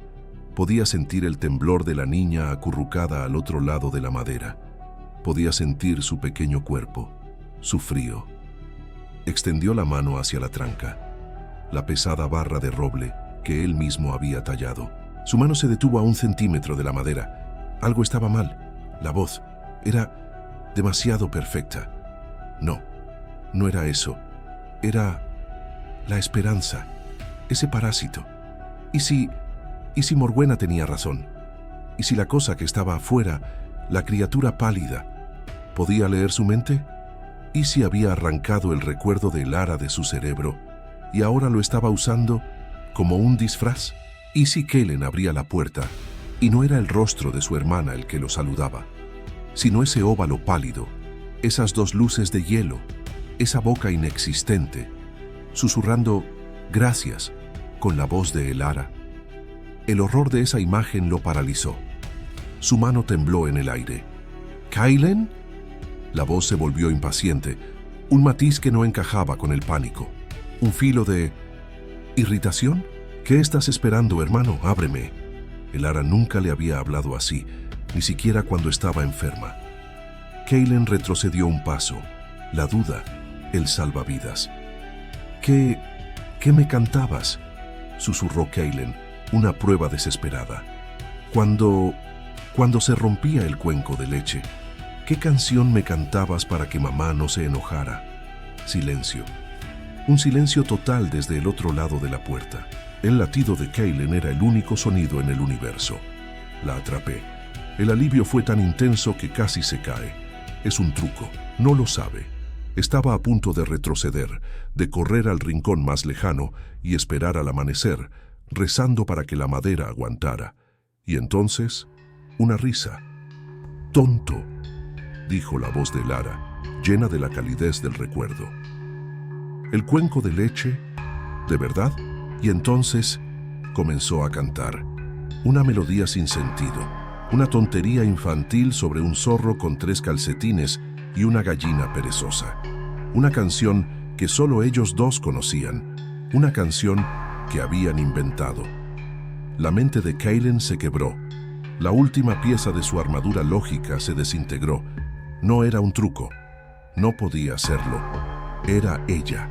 Podía sentir el temblor de la niña acurrucada al otro lado de la madera. Podía sentir su pequeño cuerpo, su frío. Extendió la mano hacia la tranca, la pesada barra de roble que él mismo había tallado. Su mano se detuvo a 1 centímetro de la madera. Algo estaba mal. La voz era demasiado perfecta. No era eso. Era la esperanza, ese parásito. ¿Y si Morwenna tenía razón? ¿Y si la cosa que estaba afuera, la criatura pálida, podía leer su mente? ¿Y si había arrancado el recuerdo de Elara de su cerebro y ahora lo estaba usando como un disfraz? ¿Y si Kaelen abría la puerta y no era el rostro de su hermana el que lo saludaba, sino ese óvalo pálido, esas 2 luces de hielo, esa boca inexistente, susurrando «gracias» con la voz de Elara? El horror de esa imagen lo paralizó. Su mano tembló en el aire. «¿Kaelen?». La voz se volvió impaciente, un matiz que no encajaba con el pánico. Un filo de irritación. «¿Qué estás esperando, hermano? Ábreme». Elara nunca le había hablado así, ni siquiera cuando estaba enferma. Kaelen retrocedió un paso. La duda, el salvavidas. ¿Qué me cantabas?», susurró Kaelen, una prueba desesperada. Cuando se rompía el cuenco de leche, ¿qué canción me cantabas para que mamá no se enojara? Silencio. Un silencio total desde el otro lado de la puerta. El latido de Kaelen era el único sonido en el universo. La atrapé. El alivio fue tan intenso que casi se cae. Es un truco, no lo sabe. Estaba a punto de retroceder, de correr al rincón más lejano y esperar al amanecer, rezando para que la madera aguantara. Y entonces, una risa. «Tonto», dijo la voz de Elara, llena de la calidez del recuerdo. «¿El cuenco de leche? ¿De verdad?». Y entonces comenzó a cantar. Una melodía sin sentido, una tontería infantil sobre un zorro con 3 calcetines y una gallina perezosa. Una canción que solo ellos 2 conocían, una canción que habían inventado. La mente de Kaelen se quebró. La última pieza de su armadura lógica se desintegró. No era un truco. No podía serlo. Era ella.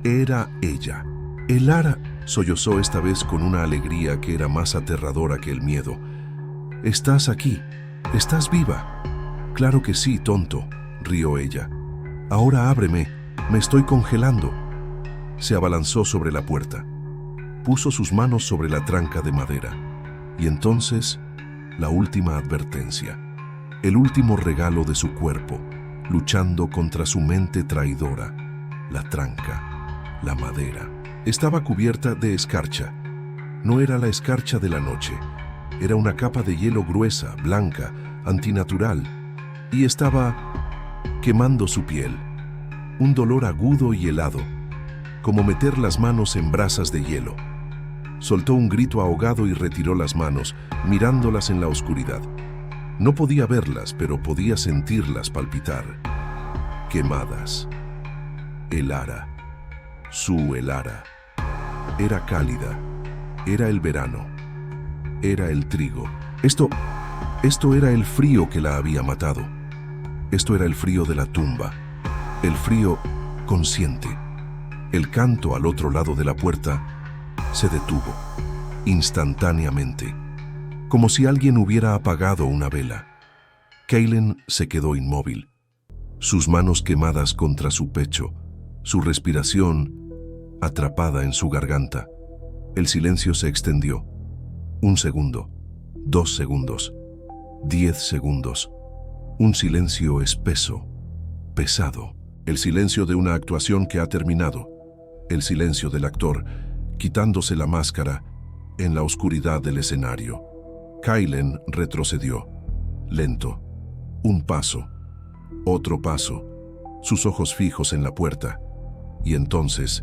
Era ella. Elara, sollozó esta vez con una alegría que era más aterradora que el miedo. «Estás aquí», «¿Estás viva?» «Claro que sí, tonto», rió ella. «Ahora ábreme, me estoy congelando». Se abalanzó sobre la puerta. Puso sus manos sobre la tranca de madera. Y entonces, la última advertencia. El último regalo de su cuerpo, luchando contra su mente traidora. La tranca, la madera. Estaba cubierta de escarcha. No era la escarcha de la noche. Era una capa de hielo gruesa, blanca, antinatural. Y estaba quemando su piel. Un dolor agudo y helado, como meter las manos en brasas de hielo. Soltó un grito ahogado y retiró las manos, mirándolas en la oscuridad. No podía verlas, pero podía sentirlas palpitar. Quemadas. Elara. Su Elara. Era cálida. Era el verano. Era el trigo. Esto era el frío que la había matado. Esto era el frío de la tumba. El frío consciente. El canto al otro lado de la puerta se detuvo, instantáneamente, como si alguien hubiera apagado una vela. Kaylin se quedó inmóvil, sus manos quemadas contra su pecho, su respiración atrapada en su garganta. El silencio se extendió. 1 segundo, 2 segundos, 10 segundos. Un silencio espeso, pesado. El silencio de una actuación que ha terminado. El silencio del actor, quitándose la máscara en la oscuridad del escenario. Kaylin retrocedió, lento. Un paso, otro paso, sus ojos fijos en la puerta. Y entonces,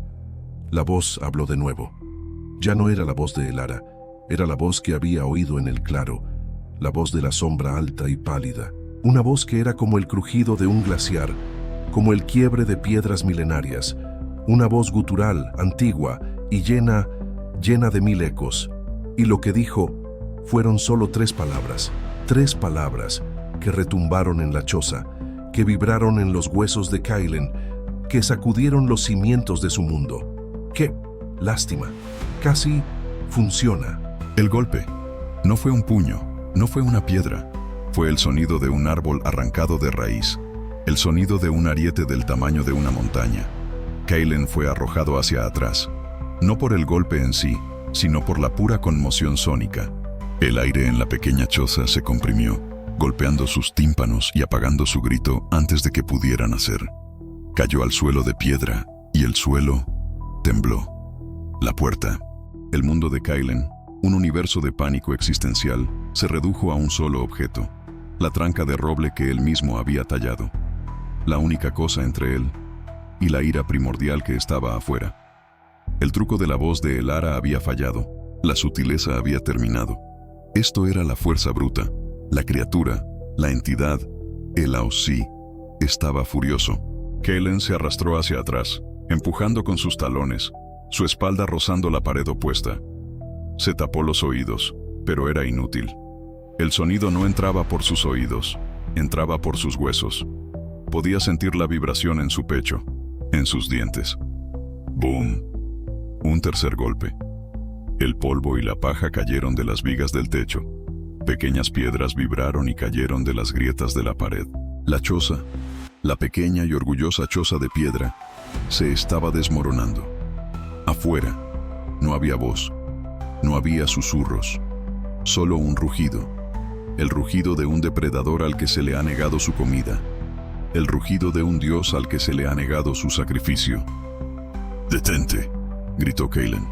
la voz habló de nuevo. Ya no era la voz de Elara, era la voz que había oído en el claro, la voz de la sombra alta y pálida. Una voz que era como el crujido de un glaciar, como el quiebre de piedras milenarias. Una voz gutural, antigua y llena de 1000 ecos. Y lo que dijo fueron solo 3 palabras que retumbaron en la choza, que vibraron en los huesos de Kaylin, que sacudieron los cimientos de su mundo. ¡Qué lástima! Casi funciona. El golpe no fue un puño, no fue una piedra, fue el sonido de un árbol arrancado de raíz, el sonido de un ariete del tamaño de una montaña. Kaylin fue arrojado hacia atrás, no por el golpe en sí, sino por la pura conmoción sónica. El aire en la pequeña choza se comprimió, golpeando sus tímpanos y apagando su grito antes de que pudiera nacer. Cayó al suelo de piedra y el suelo tembló. La puerta, el mundo de Kaylin, un universo de pánico existencial, se redujo a un solo objeto, la tranca de roble que él mismo había tallado. La única cosa entre él y la ira primordial que estaba afuera. El truco de la voz de Elara había fallado, la sutileza había terminado. Esto era la fuerza bruta, la criatura, la entidad. El Aosí estaba furioso. Kaylin se arrastró hacia atrás, empujando con sus talones, su espalda rozando la pared opuesta. Se tapó los oídos, pero era inútil. El sonido no entraba por sus oídos, entraba por sus huesos. Podía sentir la vibración en su pecho, en sus dientes. ¡Boom! Un tercer golpe. El polvo y la paja cayeron de las vigas del techo. Pequeñas piedras vibraron y cayeron de las grietas de la pared. La choza, la pequeña y orgullosa choza de piedra, se estaba desmoronando. Afuera, no había voz, no había susurros, solo un rugido. El rugido de un depredador al que se le ha negado su comida. El rugido de un dios al que se le ha negado su sacrificio. «¡Detente!», gritó Kaylin.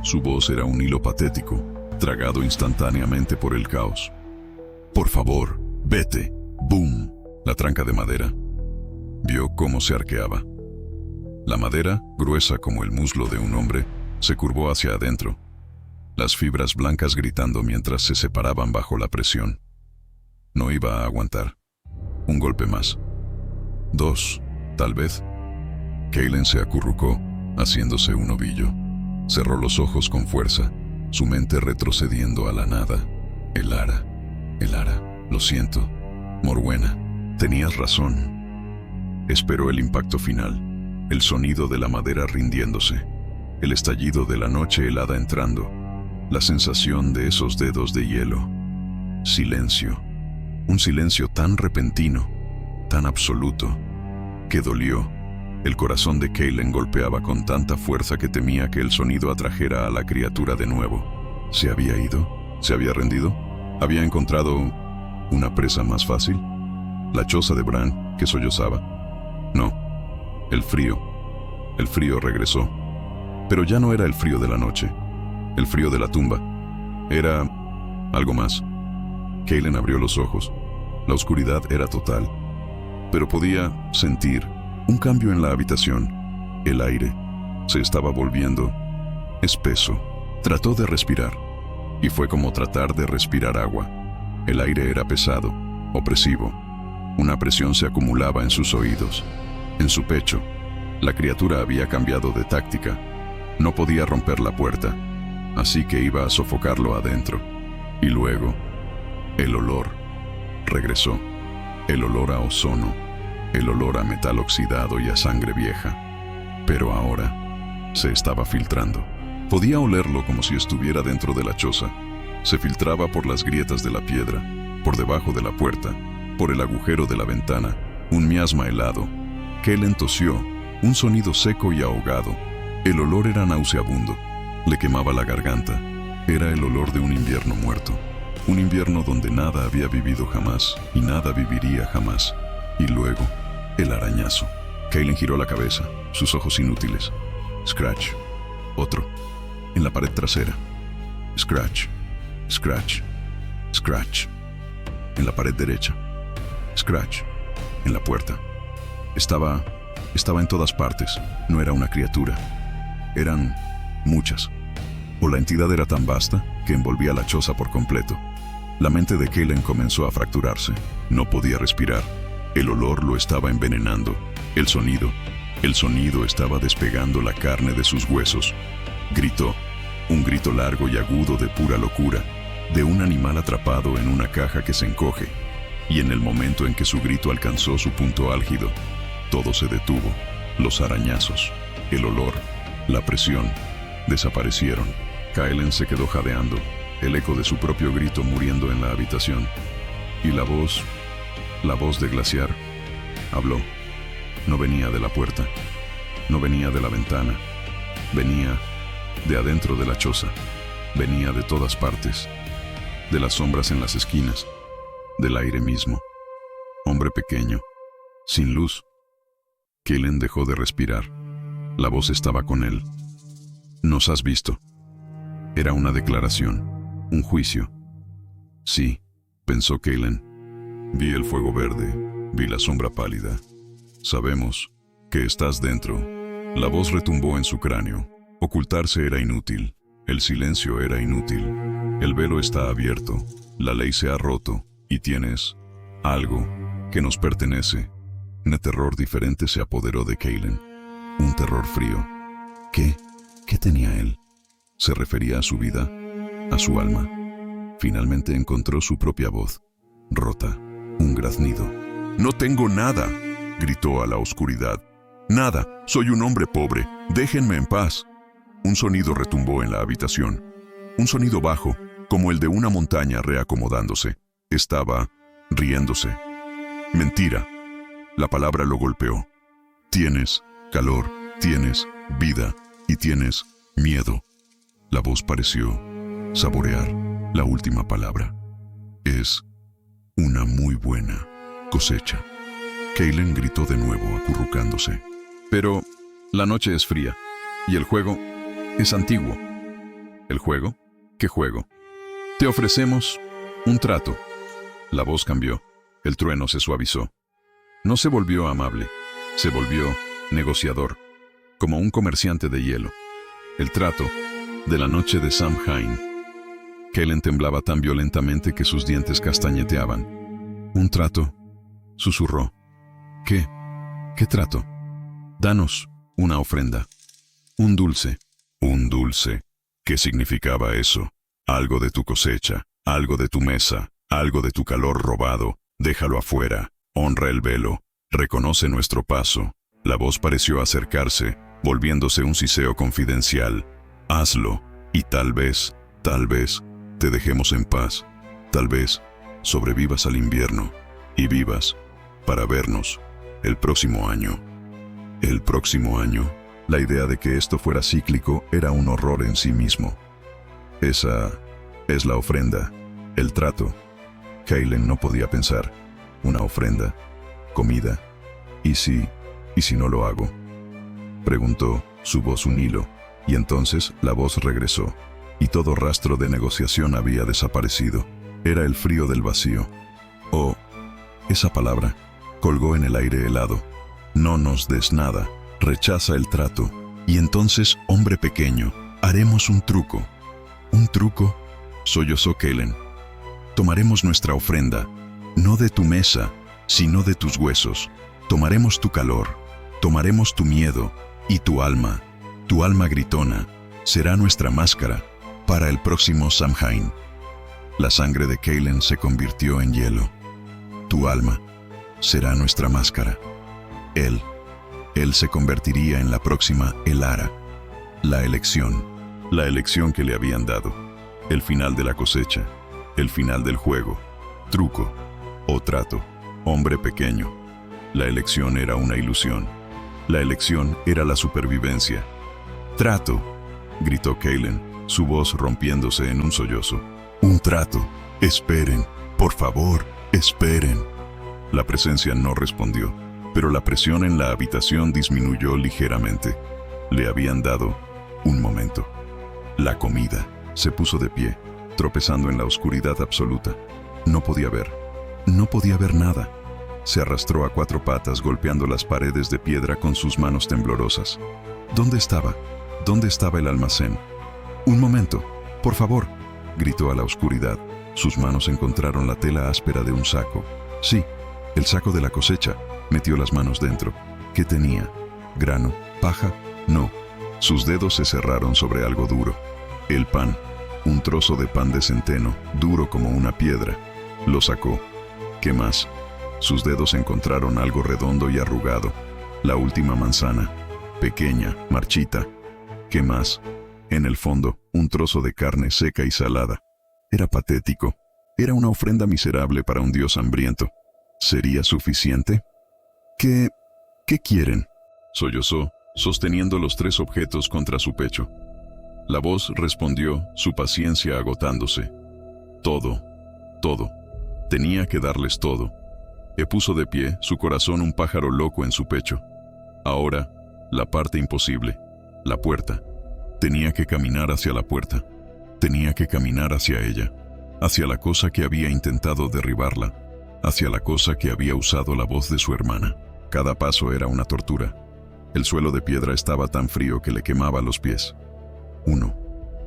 Su voz era un hilo patético, tragado instantáneamente por el caos. «Por favor, vete». ¡Boom! La tranca de madera. Vio cómo se arqueaba. La madera, gruesa como el muslo de un hombre, se curvó hacia adentro. Las fibras blancas gritando mientras se separaban bajo la presión. No iba a aguantar. Un golpe más. 2, tal vez. Kaylin se acurrucó, haciéndose un ovillo. Cerró los ojos con fuerza, su mente retrocediendo a la nada. Elara, lo siento. Morwenna, tenías razón. Esperó el impacto final, el sonido de la madera rindiéndose, el estallido de la noche helada entrando, la sensación de esos dedos de hielo. Silencio. Un silencio tan repentino, tan absoluto, que dolió. El corazón de Kaylen golpeaba con tanta fuerza que temía que el sonido atrajera a la criatura de nuevo. ¿Se había ido? ¿Se había rendido? ¿Había encontrado una presa más fácil? ¿La choza de Bran, que sollozaba? No. El frío regresó. Pero ya no era el frío de la noche, el frío de la tumba. Era algo más. Kaylen abrió los ojos. La oscuridad era total, pero podía sentir un cambio en la habitación. El aire se estaba volviendo espeso. Trató de respirar, y fue como tratar de respirar agua. El aire era pesado, opresivo. Una presión se acumulaba en sus oídos, en su pecho. La criatura había cambiado de táctica. No podía romper la puerta, así que iba a sofocarlo adentro. Y luego, el olor regresó. El olor a ozono, el olor a metal oxidado y a sangre vieja. Pero ahora se estaba filtrando. Podía olerlo como si estuviera dentro de la choza. Se filtraba por las grietas de la piedra, por debajo de la puerta, por el agujero de la ventana, un miasma helado. Kaylen tosió, un sonido seco y ahogado. El olor era nauseabundo. Le quemaba la garganta. Era el olor de un invierno muerto. Un invierno donde nada había vivido jamás y nada viviría jamás. Y luego, el arañazo. Kaylen giró la cabeza, sus ojos inútiles. Scratch. Otro. En la pared trasera. Scratch. Scratch. Scratch. En la pared derecha. Scratch. En la puerta. Estaba en todas partes. No era una criatura. Eran muchas. O la entidad era tan vasta que envolvía la choza por completo. La mente de Kaylen comenzó a fracturarse. No podía respirar. El olor lo estaba envenenando. El sonido estaba despegando la carne de sus huesos. Gritó, un grito largo y agudo de pura locura, de un animal atrapado en una caja que se encoge. Y en el momento en que su grito alcanzó su punto álgido, todo se detuvo. Los arañazos, el olor, la presión, desaparecieron. Kaylen se quedó jadeando, el eco de su propio grito muriendo en la habitación. Y la voz de Glaciar, habló. No venía de la puerta, no venía de la ventana, venía de adentro de la choza, venía de todas partes, de las sombras en las esquinas, del aire mismo. Hombre pequeño, sin luz. Kaylen dejó de respirar. La voz estaba con él. ¿Nos has visto? Era una declaración, un juicio. Sí, pensó Kaylen. Vi el fuego verde, vi la sombra pálida. Sabemos que estás dentro. La voz retumbó en su cráneo. Ocultarse era inútil. El silencio era inútil. El velo está abierto. La ley se ha roto. Y tienes algo que nos pertenece. Un terror diferente se apoderó de Kaylen. Un terror frío. ¿Qué tenía él? ¿Se refería a su vida? ¿A su alma? Finalmente encontró su propia voz, rota, un graznido. «No tengo nada», gritó a la oscuridad. «Nada, soy un hombre pobre, déjenme en paz». Un sonido retumbó en la habitación. Un sonido bajo, como el de una montaña reacomodándose. Estaba riéndose. Mentira. La palabra lo golpeó. Tienes calor, tienes vida y tienes miedo. La voz pareció saborear la última palabra. Es una muy buena cosecha. Kaylen gritó de nuevo, acurrucándose. Pero la noche es fría y el juego es antiguo. ¿El juego? ¿Qué juego? Te ofrecemos un trato. La voz cambió. El trueno se suavizó. No se volvió amable. Se volvió negociador, como un comerciante de hielo. El trato de la noche de Samhain. Kaylen temblaba tan violentamente que sus dientes castañeteaban. «Un trato», susurró. «¿Qué? ¿Qué trato?» «Danos una ofrenda. Un dulce». «¿Un dulce? ¿Qué significaba eso? Algo de tu cosecha, algo de tu mesa, algo de tu calor robado. Déjalo afuera. Honra el velo. Reconoce nuestro paso». La voz pareció acercarse, volviéndose un siseo confidencial. «Hazlo, y tal vez, te dejemos en paz. Tal vez sobrevivas al invierno y vivas para vernos el próximo año. El próximo año, la idea de que esto fuera cíclico era un horror en sí mismo. Esa es la ofrenda, el trato. Kaylin no podía pensar. Una ofrenda, comida. ¿Y si no lo hago?, preguntó, su voz un hilo, y entonces la voz regresó, y todo rastro de negociación había desaparecido. Era el frío del vacío. Oh, esa palabra colgó en el aire helado. No nos des nada, rechaza el trato. Y entonces, hombre pequeño, haremos un truco. ¿Un truco?, sollozó Kaylin. Tomaremos nuestra ofrenda, no de tu mesa, sino de tus huesos. Tomaremos tu calor, tomaremos tu miedo y tu alma gritona, será nuestra máscara para el próximo Samhain. La sangre de Kaylin se convirtió en hielo. Tu alma será nuestra máscara. Él se convertiría en la próxima Elara. La elección que le habían dado. El final de la cosecha, el final del juego, truco o trato, hombre pequeño. La elección era una ilusión. La elección era la supervivencia. ¡Trato!, gritó Kaylin, su voz rompiéndose en un sollozo. ¡Un trato! ¡Esperen! ¡Por favor, esperen! La presencia no respondió, pero la presión en la habitación disminuyó ligeramente. Le habían dado un momento. La comida. Se puso de pie, tropezando en la oscuridad absoluta. No podía ver nada. Se arrastró a cuatro patas, golpeando las paredes de piedra con sus manos temblorosas. ¿Dónde estaba? ¿Dónde estaba el almacén? ¡Un momento! ¡Por favor!, gritó a la oscuridad. Sus manos encontraron la tela áspera de un saco. Sí, el saco de la cosecha. Metió las manos dentro. ¿Qué tenía? ¿Grano? ¿Paja? No. Sus dedos se cerraron sobre algo duro. El pan. Un trozo de pan de centeno, duro como una piedra. Lo sacó. ¿Qué más? Sus dedos encontraron algo redondo y arrugado. La última manzana. Pequeña, marchita. ¿Qué más? En el fondo, un trozo de carne seca y salada. Era patético. Era una ofrenda miserable para un dios hambriento. ¿Sería suficiente? ¿Qué quieren?, sollozó, sosteniendo los tres objetos contra su pecho. La voz respondió, su paciencia agotándose. Todo. Tenía que darles todo. Puso de pie, su corazón un pájaro loco en su pecho. Ahora, la parte imposible, la puerta. Tenía que caminar hacia la puerta. Tenía que caminar hacia ella, hacia la cosa que había intentado derribarla, hacia la cosa que había usado la voz de su hermana. Cada paso era una tortura. El suelo de piedra estaba tan frío que le quemaba los pies. 1,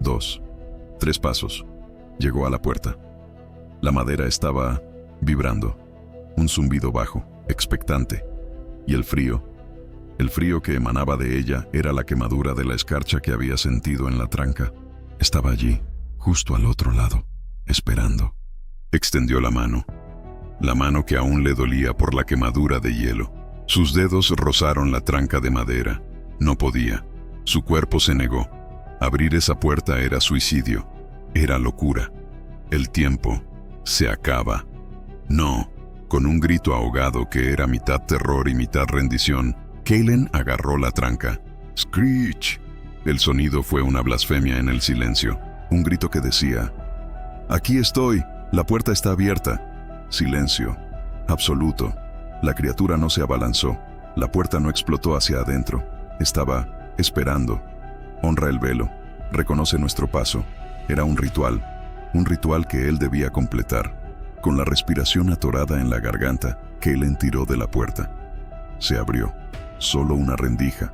2, 3 pasos. Llegó a la puerta. La madera estaba vibrando. Un zumbido bajo, expectante. Y el frío que emanaba de ella era la quemadura de la escarcha que había sentido en la tranca. Estaba allí, justo al otro lado, esperando. Extendió la mano que aún le dolía por la quemadura de hielo. Sus dedos rozaron la tranca de madera. No podía. Su cuerpo se negó. Abrir esa puerta era suicidio. Era locura. El tiempo se acaba. No. Con un grito ahogado que era mitad terror y mitad rendición, Kaylin agarró la tranca. ¡Screech! El sonido fue una blasfemia en el silencio. Un grito que decía: «Aquí estoy, la puerta está abierta». Silencio. Absoluto. La criatura no se abalanzó. La puerta no explotó hacia adentro. Estaba esperando. Honra el velo. Reconoce nuestro paso. Era un ritual que él debía completar. Con la respiración atorada en la garganta, Kaylin tiró de la puerta. Se abrió. Solo una rendija.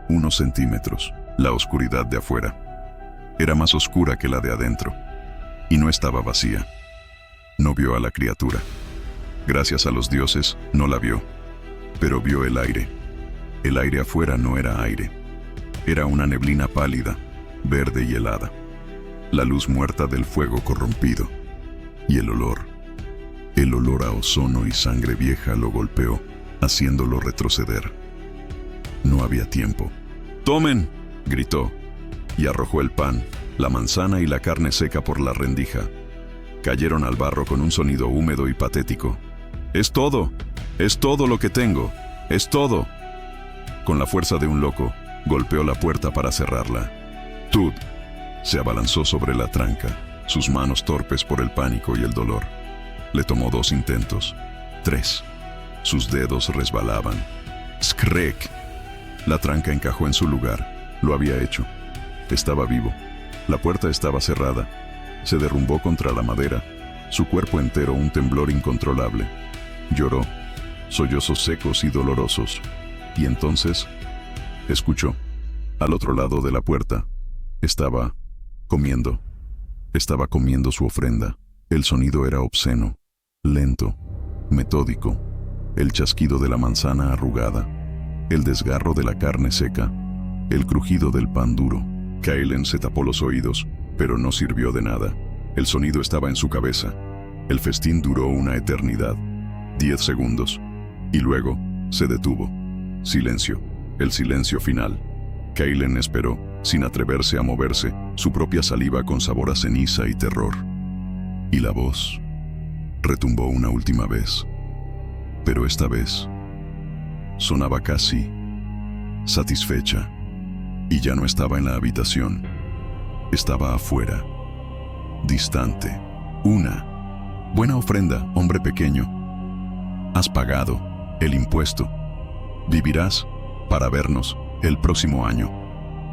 1 centímetros. La oscuridad de afuera. Era más oscura que la de adentro. Y no estaba vacía. No vio a la criatura. Gracias a los dioses, no la vio. Pero vio el aire. El aire afuera no era aire. Era una neblina pálida, verde y helada. La luz muerta del fuego corrompido. Y el olor a ozono y sangre vieja lo golpeó, haciéndolo retroceder. No había tiempo. «¡Tomen!», gritó, y arrojó el pan, la manzana y la carne seca por la rendija. Cayeron al barro con un sonido húmedo y patético. ¡Es todo! ¡Es todo lo que tengo! ¡Es todo! Con la fuerza de un loco, golpeó la puerta para cerrarla. Tud se abalanzó sobre la tranca, sus manos torpes por el pánico y el dolor. Le tomó 2 intentos, 3. Sus dedos resbalaban. ¡Skrek! La tranca encajó en su lugar. Lo había hecho. Estaba vivo. La puerta estaba cerrada. Se derrumbó contra la madera, su cuerpo entero un temblor incontrolable. Lloró, sollozos secos y dolorosos. Y entonces, escuchó. Al otro lado de la puerta, estaba comiendo. Estaba comiendo su ofrenda. El sonido era obsceno, lento, metódico. El chasquido de la manzana arrugada, el desgarro de la carne seca, el crujido del pan duro. Kaelen se tapó los oídos, pero no sirvió de nada. El sonido estaba en su cabeza. El festín duró una eternidad, 10 segundos, y luego se detuvo. Silencio, el silencio final. Kaelen esperó, sin atreverse a moverse, su propia saliva con sabor a ceniza y terror. Y la voz retumbó una última vez, pero esta vez sonaba casi satisfecha, y ya no estaba en la habitación. Estaba afuera, distante. Una buena ofrenda, hombre pequeño. Has pagado el impuesto. Vivirás para vernos el próximo año.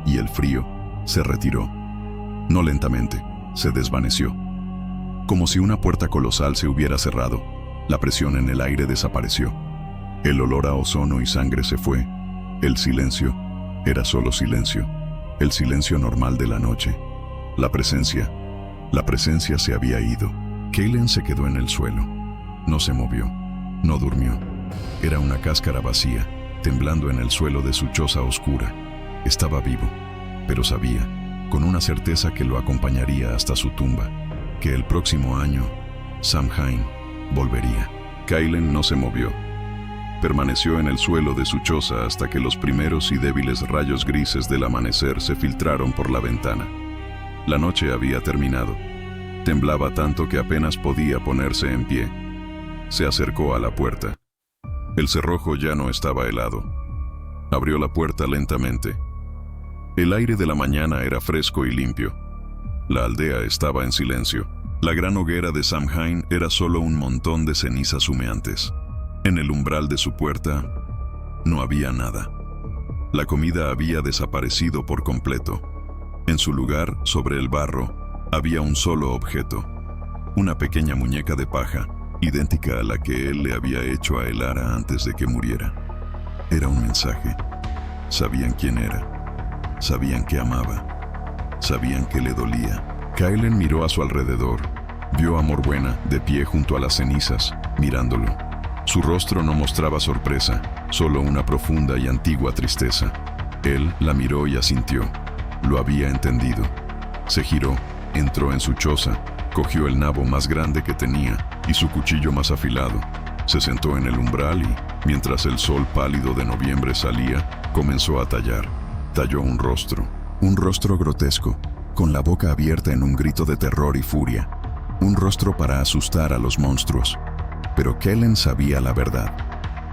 Y el frío se retiró. No lentamente, se desvaneció. Como si una puerta colosal se hubiera cerrado, la presión en el aire desapareció. El olor a ozono y sangre se fue. El silencio era solo silencio. El silencio normal de la noche. La presencia se había ido. Kaelen se quedó en el suelo. No se movió. No durmió. Era una cáscara vacía, temblando en el suelo de su choza oscura. Estaba vivo, pero sabía, con una certeza que lo acompañaría hasta su tumba, que el próximo año, Samhain volvería. Kaelen no se movió. Permaneció en el suelo de su choza hasta que los primeros y débiles rayos grises del amanecer se filtraron por la ventana. La noche había terminado. Temblaba tanto que apenas podía ponerse en pie. Se acercó a la puerta. El cerrojo ya no estaba helado. Abrió la puerta lentamente. El aire de la mañana era fresco y limpio. La aldea estaba en silencio. La gran hoguera de Samhain era solo un montón de cenizas humeantes. En el umbral de su puerta no había nada. La comida había desaparecido por completo. En su lugar, sobre el barro, había un solo objeto. Una pequeña muñeca de paja, idéntica a la que él le había hecho a Elara antes de que muriera. Era un mensaje. Sabían quién era. Sabían que amaba. Sabían que le dolía. Kaelen miró a su alrededor. Vio a Morwenna de pie junto a las cenizas, mirándolo. Su rostro no mostraba sorpresa, solo una profunda y antigua tristeza. Él la miró y asintió. Lo había entendido. Se giró, entró en su choza, cogió el nabo más grande que tenía y su cuchillo más afilado. Se sentó en el umbral y, mientras el sol pálido de noviembre salía, comenzó a tallar. Talló un rostro grotesco, con la boca abierta en un grito de terror y furia. Un rostro para asustar a los monstruos. Pero Kaelen sabía la verdad.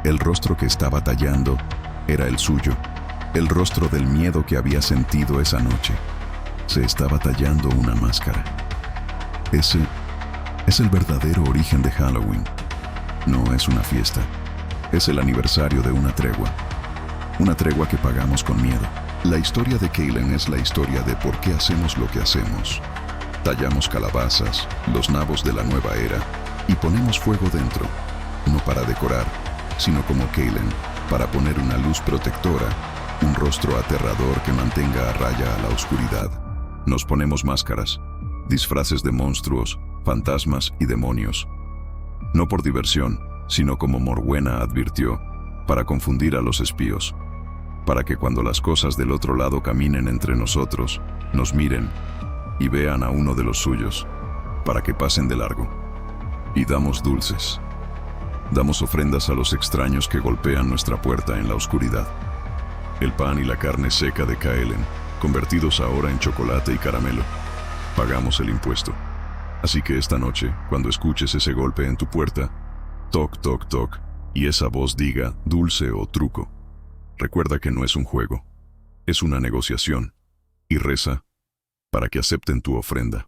El rostro que estaba tallando era el suyo. El rostro del miedo que había sentido esa noche. Se estaba tallando una máscara. Ese es el verdadero origen de Halloween. No es una fiesta. Es el aniversario de una tregua. Una tregua que pagamos con miedo. La historia de Kaelen es la historia de por qué hacemos lo que hacemos. Tallamos calabazas, los nabos de la nueva era, y ponemos fuego dentro, no para decorar, sino como Kaelen, para poner una luz protectora, un rostro aterrador que mantenga a raya a la oscuridad. Nos ponemos máscaras, disfraces de monstruos, fantasmas y demonios. No por diversión, sino como Morwenna advirtió, para confundir a los espíos, para que cuando las cosas del otro lado caminen entre nosotros, nos miren y vean a uno de los suyos, para que pasen de largo. Y damos dulces. Damos ofrendas a los extraños que golpean nuestra puerta en la oscuridad. El pan y la carne seca de Kaelen, convertidos ahora en chocolate y caramelo. Pagamos el impuesto. Así que esta noche, cuando escuches ese golpe en tu puerta, toc, toc, toc, y esa voz diga dulce o truco, recuerda que no es un juego, es una negociación, y reza para que acepten tu ofrenda.